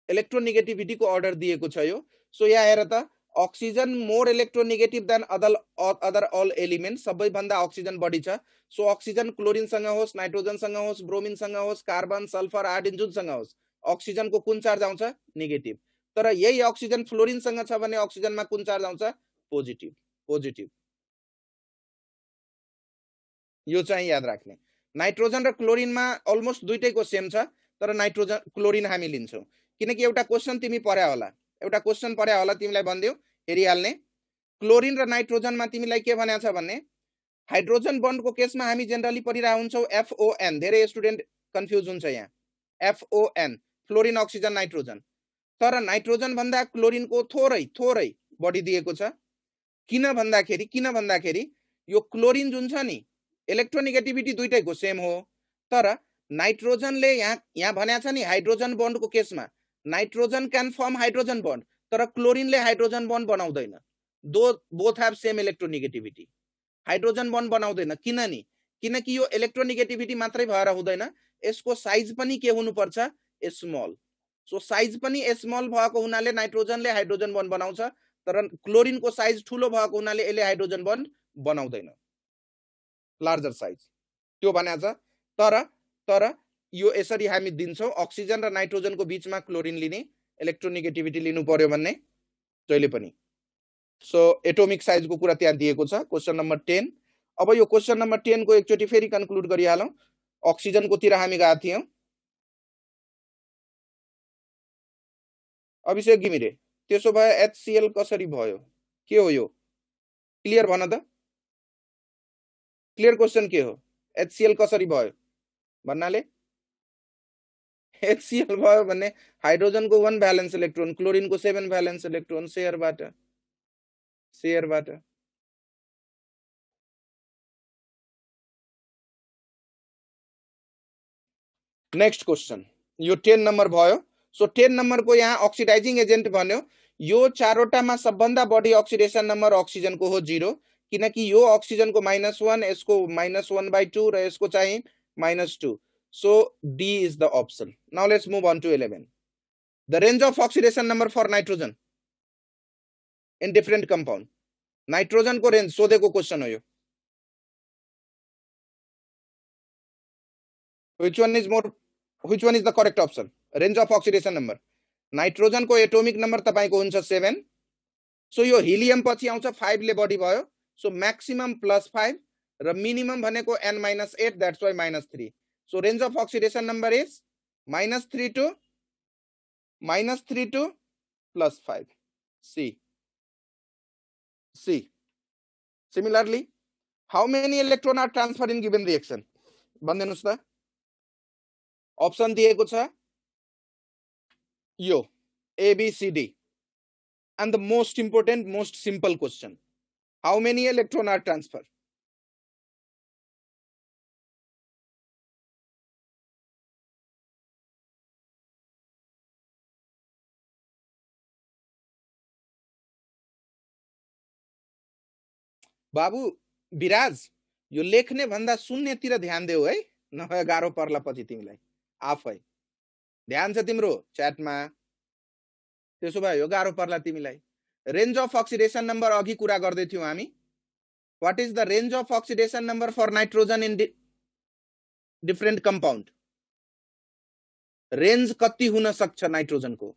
इलेक्ट्रोनेगेटिभिटीको अर्डर दिएको छ यो। सो यहाँ हेर त, oxygen more electronegative than other all element, सबैभन्दा अक्सिजन बढी छ। सो अक्सिजन क्लोरिनसँग होस्, नाइट्रोजनसँग होस्, ब्रोमिनसँग होस्, कार्बन सल्फर आयोडिन जुनसँग होस्, अक्सिजनको कुन चार्ज आउँछ? नेगेटिभ। तर यही अक्सिजन फ्लोरिनसँग छ भने अक्सिजनमा कुन चार्ज आउँछ? पोजिटिभ। यो चाहिँ याद राख्ने। नाइट्रोजन र क्लोरिनमा अलमोस्ट दुईटैको सेम छ, तर नाइट्रोजन क्लोरिन हामी लिन्छौँ, किनकि एउटा क्वेशन तिमी पढ्या होला, तिमीलाई भन्दियो हेरिहाल्ने। क्लोरिन र नाइट्रोजनमा तिमीलाई के भनेको छ भन्ने, हाइड्रोजन बन्डको केसमा हामी जेनरली पढिरहेका हुन्छौँ FON, धेरै स्टुडेन्ट कन्फ्युज हुन्छ यहाँ, FON फ्लोरिन अक्सिजन नाइट्रोजन। तर नाइट्रोजन भन्दा क्लोरिनको थोरै बढी दिएको छ। किन भन्दाखेरि यो क्लोरिन जुन छ नि, इलेक्ट्रोनेगेटिभिटी दुईटैको सेम हो, तर नाइट्रोजनले यहाँ भनेको छ नि, हाइड्रोजन बन्डको केसमा nitrogen can form hydrogen bond, तर क्लोरिनले हाइड्रोजन बन्ड बनाउँदैन। Both have same electronegativity, hydrogen bond बनाउँदैन। किनकि यो इलेक्ट्रोनेगेटिभिटी मात्रै भएर हुँदैन, यसको साइज पनि के हुनुपर्छ? स्मल। सो साइज पनि स्मल भएको हुनाले नाइट्रोजनले हाइड्रोजन बन्ड बनाउँछ, तर क्लोरिनको साइज ठुलो भएको हुनाले यसले हाइड्रोजन बन्ड बनाउँदैन, लार्जर साइज, त्यो भनेको छ। तर यो यसरी हामी दिन्छौँ, अक्सिजन र नाइट्रोजनको बीचमा क्लोरिन लिने, इलेक्ट्रोनेगेटिभिटी लिनु पर्यो भन्ने जहिले पनि। सो एटोमिक साइज को कुरा त्यहाँ दिएको छ क्वेशन नम्बर 10। अब यो क्वेशन नम्बर 10 को एकचोटी फेरि कन्क्लुड गरिहालौं। अक्सिजन को तिर हामी गएका थियौं। अभिषेक घिमिरे त्यसो भए HCl कसरी भयो, के हो यो क्लियर भन त। क्लियर क्वेशन के हो, HCl कसरी भयो भन्नाले HCl भयो भन्ने हाइड्रोजन को 1 भ्यालेन्स इलेक्ट्रोन, क्लोरिन को 7 भ्यालेन्स इलेक्ट्रोन शेयरबाट। नेक्स्ट क्वेशन यो 10 नंबर भयो। सो 10 नंबर को यहाँ अक्सिडाइजिङ एजेन्ट भन्यो। यो चारवटामा सबभन्दा बढी अक्सिडेसन नम्बर अक्सिजन को हो 0, किनकि यो अक्सिजन को -1, यसको -1/2 र यसको चाहिँ -2। So D is the option. Now let's move on to 11. The range of oxidation number for nitrogen in different compound. Nitrogen को रेंज सोधेको क्वेशन हो यो। Which one is the correct option? Range of oxidation number. Nitrogen को atomic number तपाईको हुन्छ 7। So यो helium पछि आउँछ 5 ले बढी भयो। सो मैक्सिमम +5 र मिनिमम भनेको n-8, that's why -3. So range of oxidation number is -3 to +5. C. Similarly, how many electrons are transferred in given reaction? भन्दिनुस् त। ऑप्शन दिएको छ यो A, B, C, D. And the most important, most simple question, how many electrons are transferred? बाबु विराज यो लेख्ने भन्दा सुन्नेतिर ध्यान देऊ है, नभए गाह्रो पर्ला पछि तिमीलाई आफै। ध्यान छ तिम्रो च्याटमा, त्यसो भए यो गाह्रो पर्ला तिमीलाई। रेंज अफ अक्सिडेशन नंबर अघि कुरा गर्दै थियौं हामी। What is the range of oxidation number for nitrogen in different compound? Range कति हुन सक्छ नाइट्रोजन को?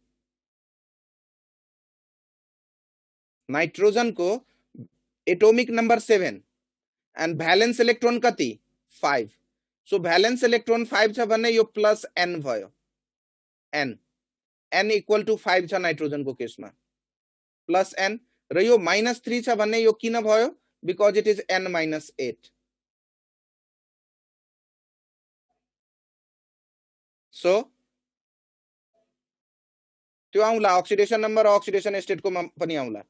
नाइट्रोजन को atomic number 7 and valence electron कति 5। सो भ्यालेन्स इलेक्ट्रोन 5 छ भन्ने यो +n भयो। n इक्वल टू 5 छ नाइट्रोजन को केसमा +n, र यो -3 छ भन्ने यो किन भयो? Because it is n-8। So त्यो आउला अक्सिडेशन नंबर अक्सिडेशन स्टेट को पनि आउला।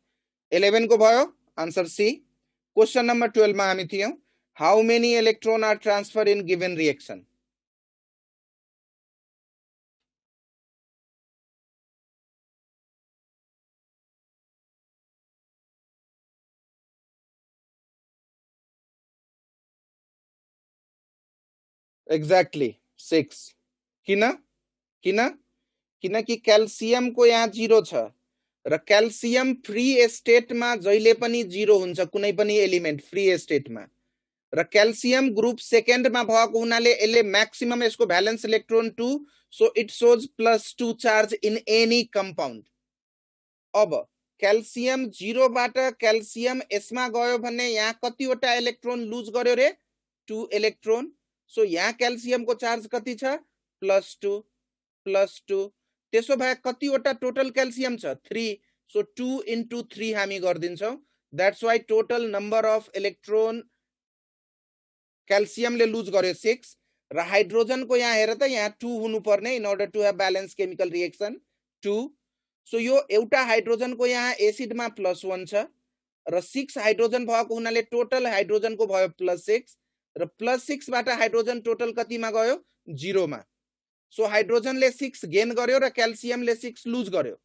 11 को भयो आंसर सी। क्वेश्चन नंबर 12 मा हामी थियौं, how many electron are transfer in given reaction? Exactly 6। किनकि क्याल्सियम को यहाँ 0 छ र क्याल्सियम फ्री स्टेट में जहिले पनि 0 हुन्छ, कुनै पनि एलिमेंट फ्री स्टेट में। र क्याल्सियम ग्रुप सेकेंड में भएको हुनाले यसले मैक्सिमम यसको valence electron 2, so it shows +2 charge in any compound. अब क्याल्सियम 0 बाट क्याल्सियम यसमा गयो भने यहाँ कतिवटा इलेक्ट्रोन लुज गर्यो रे? 2 इलेक्ट्रोन। सो यहाँ क्याल्सियम को चार्ज कति छ? +2। त्यसो भए कतिवटा टोटल क्याल्सियम छ? 3। सो 2 × 3 हामी गर्दिन्छौं। That's why total number of electron calcium ले लुज गर्यो 6 र हाइड्रोजन को यहाँ हेर त, यहाँ 2 हुनु पर्ने in order to have balance chemical reaction 2। So यो एउटा हाइड्रोजन को यहाँ एसिड में +1 छ र 6 हाइड्रोजन भएको हुनाले टोटल हाइड्रोजन को भयो +6 र +6 बाट हाइड्रोजन टोटल कतिमा गयो? 0 मा। सो हाइड्रोजन ले 6 गेन गर्यो र क्याल्सियम ले 6 लुज गर्यो।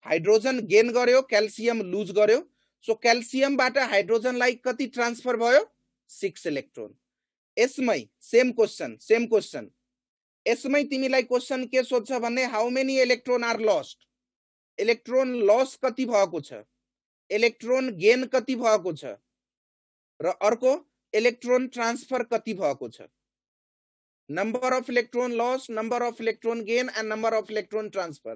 हाइड्रोजन गेन गर्यो, क्याल्सियम लुज गर्यो। सो क्याल्सियम बाट हाइड्रोजन लाई कति ट्रान्सफर भयो? 6 इलेक्ट्रोन। यसमै सेम क्वेशन यसमै तिमीलाई क्वेशन के सोध्छ भन्ने, how many electron are lost? Electron loss कति भएको छ, इलेक्ट्रोन गेन कति भएको छ, र अर्को इलेक्ट्रोन ट्रान्सफर कति भएको छ। Number of electron loss, number of electron gain and number of electron transfer.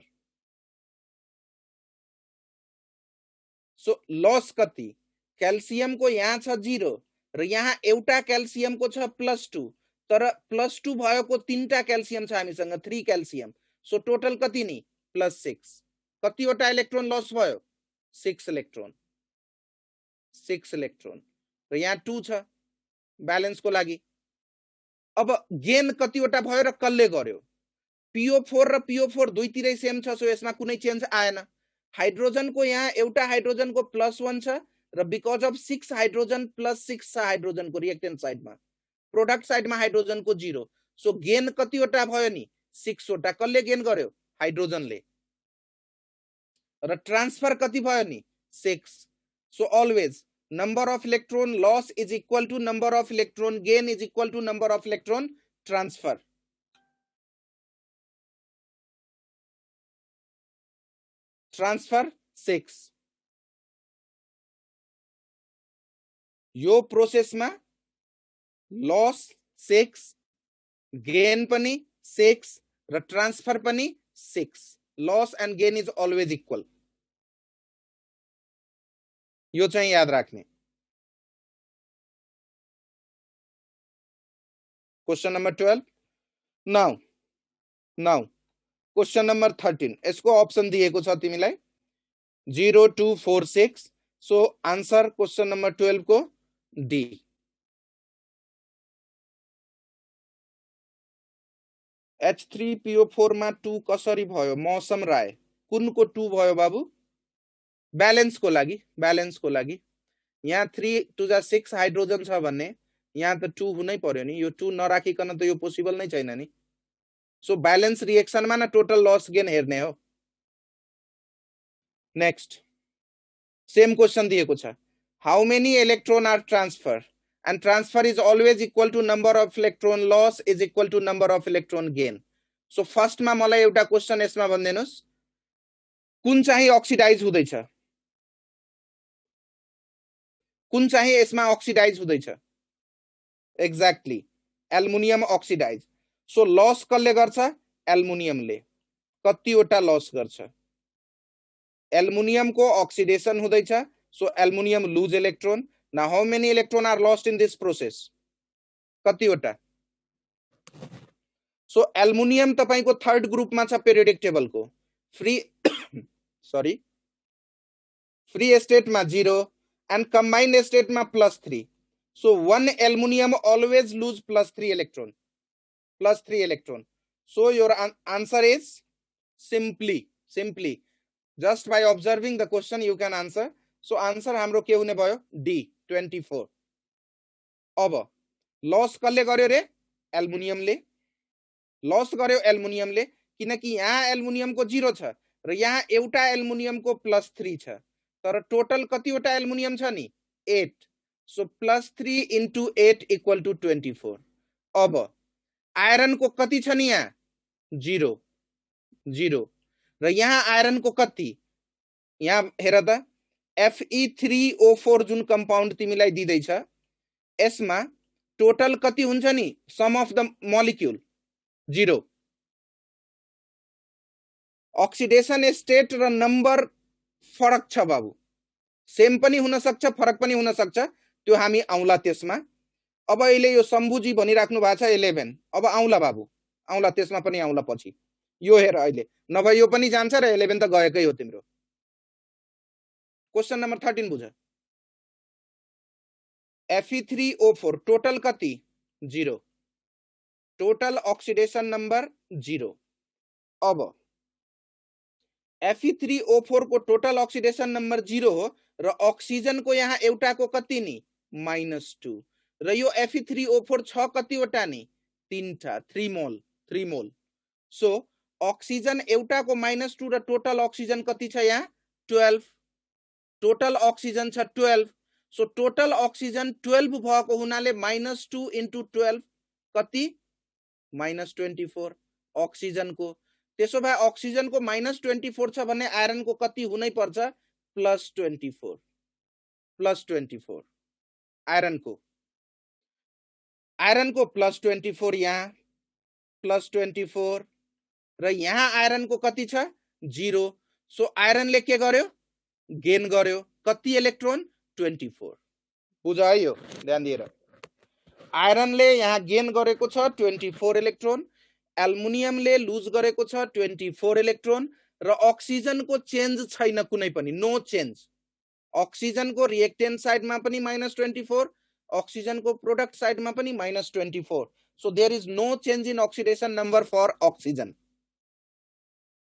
So loss कति क्याल्सियम को यहाँ छ 0 र यहाँ एउटा क्याल्सियम को छ +2 तर +2 भएको तीनटा क्याल्सियम छ हामीसँग 3 क्याल्सियम सो टोटल कति नि +6 कतिवटा इलेक्ट्रोन लस भयो 6 इलेक्ट्रोन र यहाँ 2 छ ब्यालेन्स को लागि अब गेन कतिवटा भयो र कसले गर्यो PO4 र PO4 दुईतिरै सेम छ सो यसमा कुनै चेन्ज आएन हाइड्रोजन को यहाँ एउटा हाइड्रोजन को +1 छ र बिकज अफ 6 हाइड्रोजन +6 छ हाइड्रोजन को रिएक्टेन्ट साइडमा प्रोडक्ट साइडमा हाइड्रोजन को 0 सो गेन कतिवटा भयो नि 6 वटा कसले गेन गर्यो हाइड्रोजनले र ट्रान्सफर कति भयो नि 6 so always number of electron loss is equal to number of electron gain is equal to number of electron transfer. Transfer 6. यो प्रोसेस में loss 6 gain पनि 6 र transfer पनि 6 loss and gain is always equal. यो चाहिँ याद राख्ने question number 12 now question number 13 यसको अप्सन दिएको छ तिमीलाई 0 2 4 6 सो आन्सर क्वेश्चन नंबर 12 को डी H3PO4 मा 2 कसरी भयो मौसम राय कुनको 2 भयो बाबु बैलेंस को लागि यहाँ 3 to the 6 हाइड्रोजन छ भन्ने यहाँ त 2 हुनै पर्यो नि यो 2 नराखिकन त यो पोसिबल नै छैन नि सो बैलेंस रिएक्शन मा न टोटल लस गेन हेर्ने हो नेक्स्ट सेम क्वेश्चन दिएको छ how many electron are transfer and transfer is always equal to number of electron loss is equal to number of electron gain so first मा मलाई एउटा question यसमा भन्दिनुस् कुन चाहिँ अक्सिडाइज हुँदैछ कुन चाहिँ यसमा अक्सिडाइज हुँदैछ exactly aluminium oxidise so loss कसले गर्छ एल्युमिनियमले कतिवटा लस गर्छ एल्युमिनियम को अक्सिडेशन हुँदैछ so aluminium lose electron now how many electron are lost in this process कतिवटा सो एल्युमिनियम तपाईको थर्ड ग्रुपमा छ पेरियोडिक टेबल को फ्री सरी फ्री स्टेट मा 0 and combined state ma +3 so one aluminum always lose +3 electron so your answer is simply just by observing the question you can answer so answer हाम्रो के हुने भयो D 24 अब loss कसले गर्यो रे एल्युमिनियमले loss गर्यो एल्युमिनियमले किनकि यहाँ एल्युमिनियम को 0 छ र यहाँ एउटा एल्युमिनियम को +3 छ तर टोटल कतिवटा एल्युमिनियम छ नि 8 सो +3 into 8 equal to 24 अब आयरन को कति छ नि यहाँ 0 र यहाँ आयरन को कति यहाँ हेर त Fe3O4 जुन कम्पाउन्ड तिमीलाई दिदैछ यसमा टोटल कति हुन्छ नि sum of the molecule 0 oxidation state र नम्बर फरक छ बाबु सेम पनि हुन सक्छ फरक पनि हुन सक्छ त्यो हामी आउला त्यसमा अब अहिले यो शम्भुजी भनिराख्नु भएको छ 11 अब आउला बाबु आउला त्यसमा पनि आउला पछि यो हेर अहिले नभए यो पनि जान्छ र 11 त गएकै हो तिम्रो क्वेशन नम्बर 13 बुझ Fe3O4 टोटल कति 0 टोटल ऑक्सीडेशन नंबर 0 अब Fe3O4 को टोटल ऑक्सीडेशन नंबर 0 हो र ऑक्सीजन को यहाँ एउटा को कति नि -2 र यो Fe3O4 छ कतिवटा नि 3 मोल सो ऑक्सीजन एउटा को -2 र टोटल ऑक्सीजन कति छ यहाँ 12 टोटल ऑक्सीजन छ 12 सो टोटल ऑक्सीजन 12 भएको हुनाले -2 into 12 कति -24 ऑक्सीजन को त्यसो भए ऑक्सीजन को -24 छ भने आयरन को कति हुनै पर्छ +24 आयरन को +24 यहाँ +24 र यहाँ आयरन को कति छ 0 सो आयरन ले के गर्यो गेन गर्यो कति इलेक्ट्रोन 24 बुझ है यो ध्यान दिएर आयरनले यहाँ गेन गरेको छ 24 इलेक्ट्रोन एल्युमिनियमले लुज गरेको छ 24 इलेक्ट्रोन र अक्सिजनको चेन्ज छैन कुनै पनि नो चेन्ज अक्सिजनको रिएक्टेन्ट साइडमा पनि -24 अक्सिजनको प्रोडक्ट साइडमा पनि -24 so there is no change in oxidation number for oxygen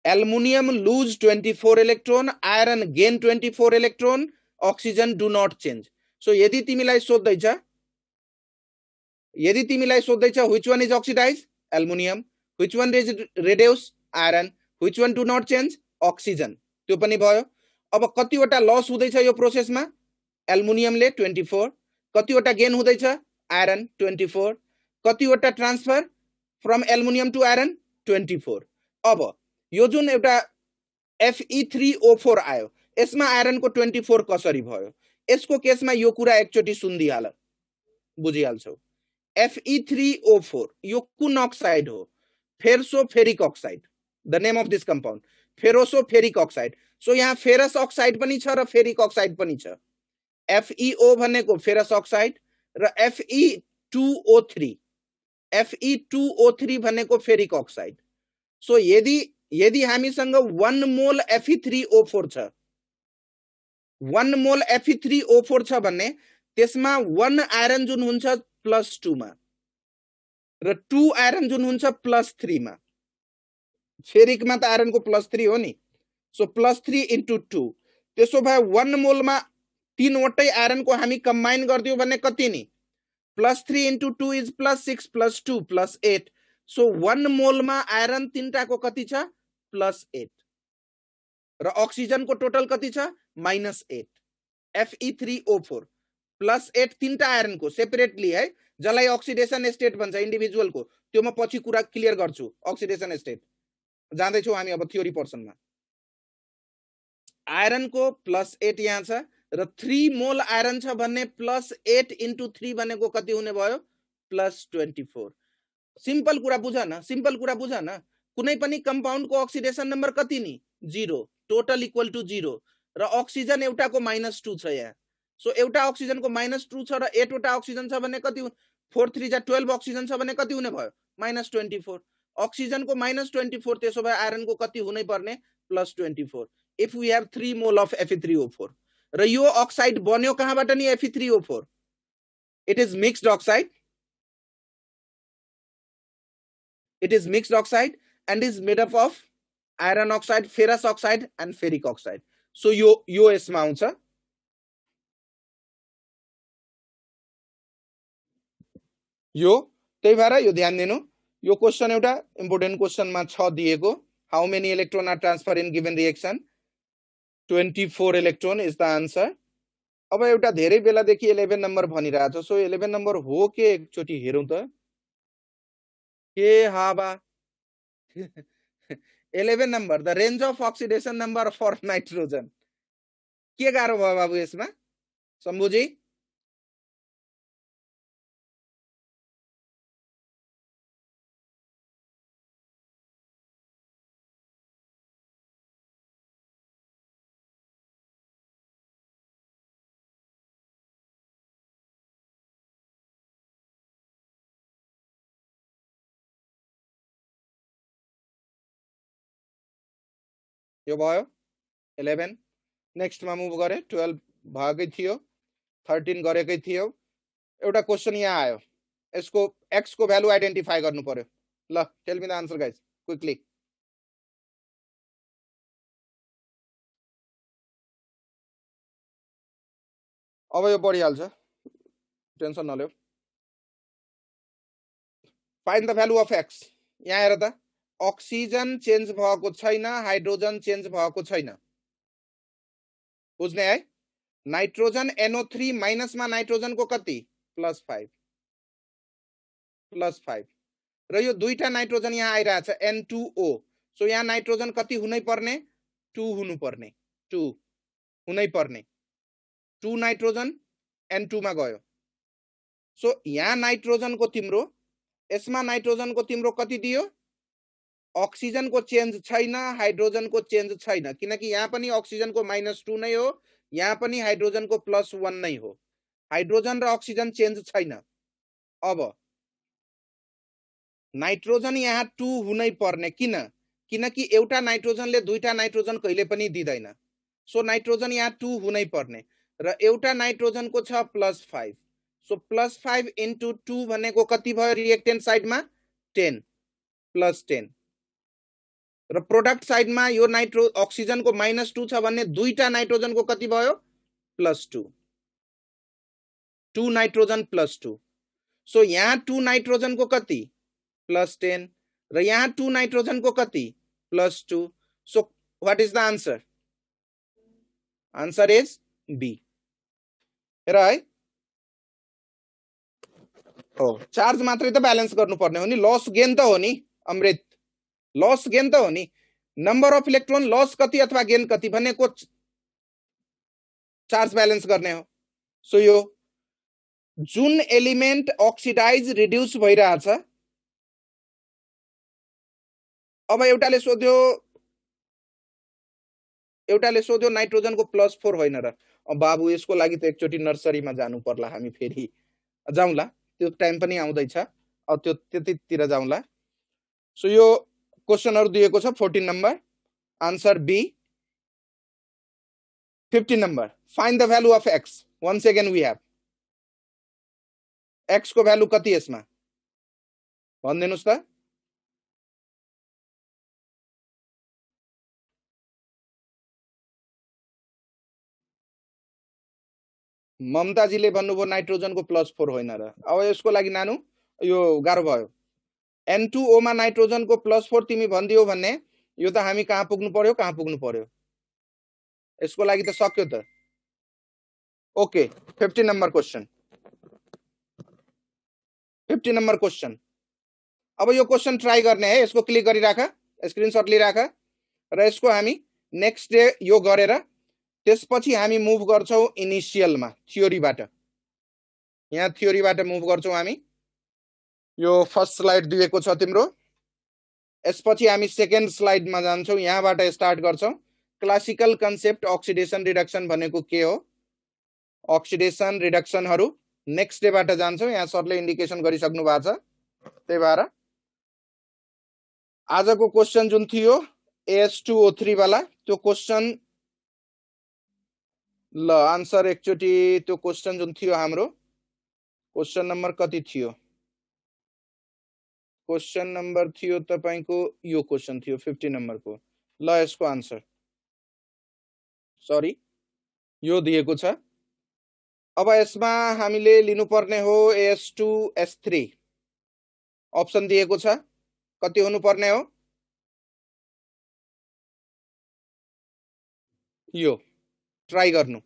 aluminum lose 24 electron iron gain 24 electron oxygen do not change so यदि तिमीलाई सोध्दैछ which one is oxidized aluminum which one is reduced iron which one do not change oxygen त्यो पनि भयो अब कतिवटा loss हुँदैछ यो प्रोसेसमा एल्युमिनियमले 24 कतिवटा गेन हुँदैछ आयरन 24 कतिवटा transfer from aluminium to iron 24 अब यो जुन एउटा Fe3O4 आयो यसमा आयरनको 24 कसरी भयो यसको केसमा यो कुरा एकचोटी सुन्दिहाल बुझिहाल्छौ Fe3O4 यो कुन अक्साइड हो ferrosoferric oxide the name of this compound ferrosoferric oxide so यहाँ फेरस अक्साइड पनि छ र फेरिक अक्साइड पनि छ FeO भनेको फेरस अक्साइड र Fe2O3 भनेको फेरिक अक्साइड सो यदि हामीसँग 1 मोल Fe3O4 छ 1 मोल Fe3O4 छ भने त्यसमा 1 आयरन जुन हुन्छ +2 मा र 2 आयरन जुन हुन्छ +3 मा फेरिकमा त आयरनको +3 हो नि सो +3 × 2 त्यसो भए 1 मोलमा 3 वटै आयरनको हामी कम्बाइन गर्दियौ भने कति नि +3 × 2 इज +6 +2 +8 सो 1 मोलमा आयरन तीनटाको कति छ +8 र अक्सिजनको टोटल कति छ -8 Fe3O4 +8 तीनटा आयरनको सेपरेटली है जसलाई अक्सिडेसन स्टेट भन्छ इन्डिभिजुअलको त्यो म पछि कुरा क्लियर गर्छु अक्सिडेसन स्टेट जाँदैछौ हामी अब थ्योरी पोर्सनमा आयरनको +8 यहाँ छ र 3 मोल आयरन छ भन्ने +8 × 3 भनेको कति हुने भयो +24 सिम्पल कुरा बुझ न कुनै पनि कम्पाउन्डको अक्सिडेसन नम्बर कति नि 0 टोटल इक्वल टु 0 र अक्सिजन एउटाको -2 छ यहाँ सो एउटा अक्सिजनको -2 छ र 8 वटा अक्सिजन छ भने कति 4 3 जा 12 अक्सिजन छ भने कति हुने भयो -24 अक्सिजनको -24 त्यसो भए आयरनको कति हुनै पर्ने +24 if we have 3 mole of Fe3O4 र यो अक्साइड बन्यो कहाँबाट नि Fe3O4 it is mixed oxide and is made up of iron oxide ferrous oxide and ferric oxide so यो यसमा आउँछ यो त्यही भएर यो ध्यान दिनु यो क्वेशन एउटा इम्पोर्टेन्ट क्वेशनमा छ दिएको how many electron are transfer in given reaction 24 electron is the answer अब एउटा धेरै बेलादेखि 11 नम्बर भनिरहेछ सो 11 नम्बर हो के एकचोटी हेरौँ त के हाबा 11 number the range of oxidation number for nitrogen के गाह्रो भयो बाबु यसमा शम्भुजी यो भयो 11 नेक्स्टमा मुभ गरे 12 भएकै थियो 13 गरेकै थियो एउटा क्वेशन यहाँ आयो यसको x को भ्यालु आइडेन्टिफाई गर्नु पर्यो ल tell me the answer guys quickly अब यो बढिहाल्छ टेन्सन नलियो find the value of x यहाँ हेर त अक्सिजन चेन्ज भएको छैन हाइड्रोजन चेन्ज भएको छैन बुझ्ने है नाइट्रोजन NO3 माइनसमा नाइट्रोजनको कति +5 र यो दुईटा नाइट्रोजन यहाँ आइरहेछ N2O सो यहाँ नाइट्रोजन कति हुनै पर्ने 2 हुनु पर्ने 2 हुनै पर्ने 2 नाइट्रोजन N2 मा गयो सो यहाँ नाइट्रोजनको तिम्रो यसमा नाइट्रोजनको तिम्रो कति दियो ऑक्सीजन को चेन्ज छैन, हाइड्रोजन को चेन्ज छैन, किनकि यहाँ पनि ऑक्सीजन को -2 नै हो, यहाँ पनि हाइड्रोजन को +1 नै हो। हाइड्रोजन र ऑक्सीजन चेन्ज छैन। अब नाइट्रोजन यहाँ 2 हुनै पर्ने, किनकि एउटा नाइट्रोजनले दुईटा नाइट्रोजन कहिले पनि दिँदैन। सो नाइट्रोजन यहाँ 2 हुनै पर्ने र एउटा नाइट्रोजनको छ +5। सो +5 × 2 भनेको कति भयो रिएक्टेन्ट साइडमा 10 +10 र प्रोडक्ट साइडमा यो ऑक्सीजनको -2 छ भने दुईटा नाइट्रोजनको कति भयो +2, 2 नाइट्रोजन +2। सो यहाँ 2 नाइट्रोजनको कति +10 र यहाँ 2 नाइट्रोजनको कति +2। So what is the answer? Answer is B. हेर है, हो चार्ज मात्रै त ब्यालेन्स गर्नुपर्ने हो नि, लस गेन त हो नि अमृत, लस गेन त हो नि। नम्बर अफ इलेक्ट्रोन लस कति अथवा गेन कति भनेको चार्ज ब्यालेन्स गर्ने हो। सो यो जुन एलिमेन्ट अक्सिडाइज रिड्युस भइरहेछ, अब एउटाले सोध्यो नाइट्रोजनको +4 होइन र। अब बाबु यसको लागि त एकचोटि नर्सरीमा जानु पर्ला, हामी फेरि जाउँला, त्यो टाइम पनि आउँदैछ, अब त्यो त्यतितिर जाउँला। सो यो क्वेशनहरु दिएको छ 14 number, answer B. 15 number, find the value of X. Once again we have X को भ्यालु कति यसमा भनिदिनुस् त। ममताजीले भन्नुभयो नाइट्रोजनको +4 होइन र। अब यसको लागि नानु यो गाह्रो भयो। N2O मा नाइट्रोजनको +4 तिमी भन्दियो भन्ने यो त हामी कहाँ पुग्नु पर्यो? यसको लागि त सक्यो त। Okay, 15 number question. 15 number question. अब यो क्वेशन ट्राई गर्ने है, यसको क्लिक गरिराख, स्क्रिनशट लिइराख र यसको हामी नेक्स्ट डे यो गरेर त्यसपछि हामी मुभ गर्छौं इनिशियलमा थ्योरीबाट। यहाँ थ्योरीबाट मुभ गर्छौं हामी। यो फर्स्ट स्लाइड दिएको छ तिम्रो, यसपछि हामी सेकेन्ड स्लाइडमा जान्छौं, यहाँबाट स्टार्ट गर्छौं। क्लासिकल कन्सेप्ट अक्सिडेसन रिडक्सन भनेको के हो, अक्सिडेसन रिडक्सनहरु नेक्स्ट डेबाट जान्छौं। यहाँ सरले इन्डिकेसन गरिसक्नु भएको छ, त्यही भएर आजको क्वेशन जुन थियो AS2O3 वाला, त्यो क्वेशन ल आन्सर एकचोटि त्यो क्वेशन जुन थियो हाम्रो, क्वेशन नम्बर कति थियो? क्वेशन नम्बर थियो तपाईको यो क्वेशन थियो 50 नम्बरको। ल यसको आन्सर सरी यो दिएको छ। अब यसमा हामीले लिनुपर्ने हो AS2S3, अप्सन दिएको छ, कति हुनुपर्ने हो? यो ट्राई गर्नु।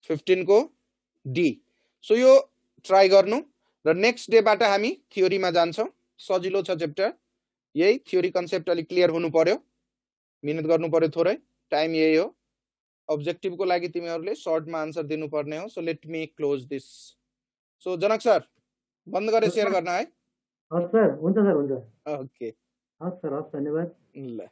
15 को डी। सो यो ट्राई गर्नु र नेक्स्ट डेबाट हामी थ्योरीमा जान्छौं। सजिलो छ च्याप्टर, यही थ्योरी कन्सेप्ट अलि क्लियर हुनु पर्यो, मिहिनेत गर्नु पर्यो थोरै, टाइम यही हो। ऑब्जेक्टिव को लागि तिमीहरुले शर्टमा आन्सर दिनुपर्ने हो। So let me close this. So Janak sir बन्द गरे शेयर गर्न है। हस् सर, हुन्छ सर, हुन्छ। ओके, हस् सर, हस्, धन्यवाद। ल।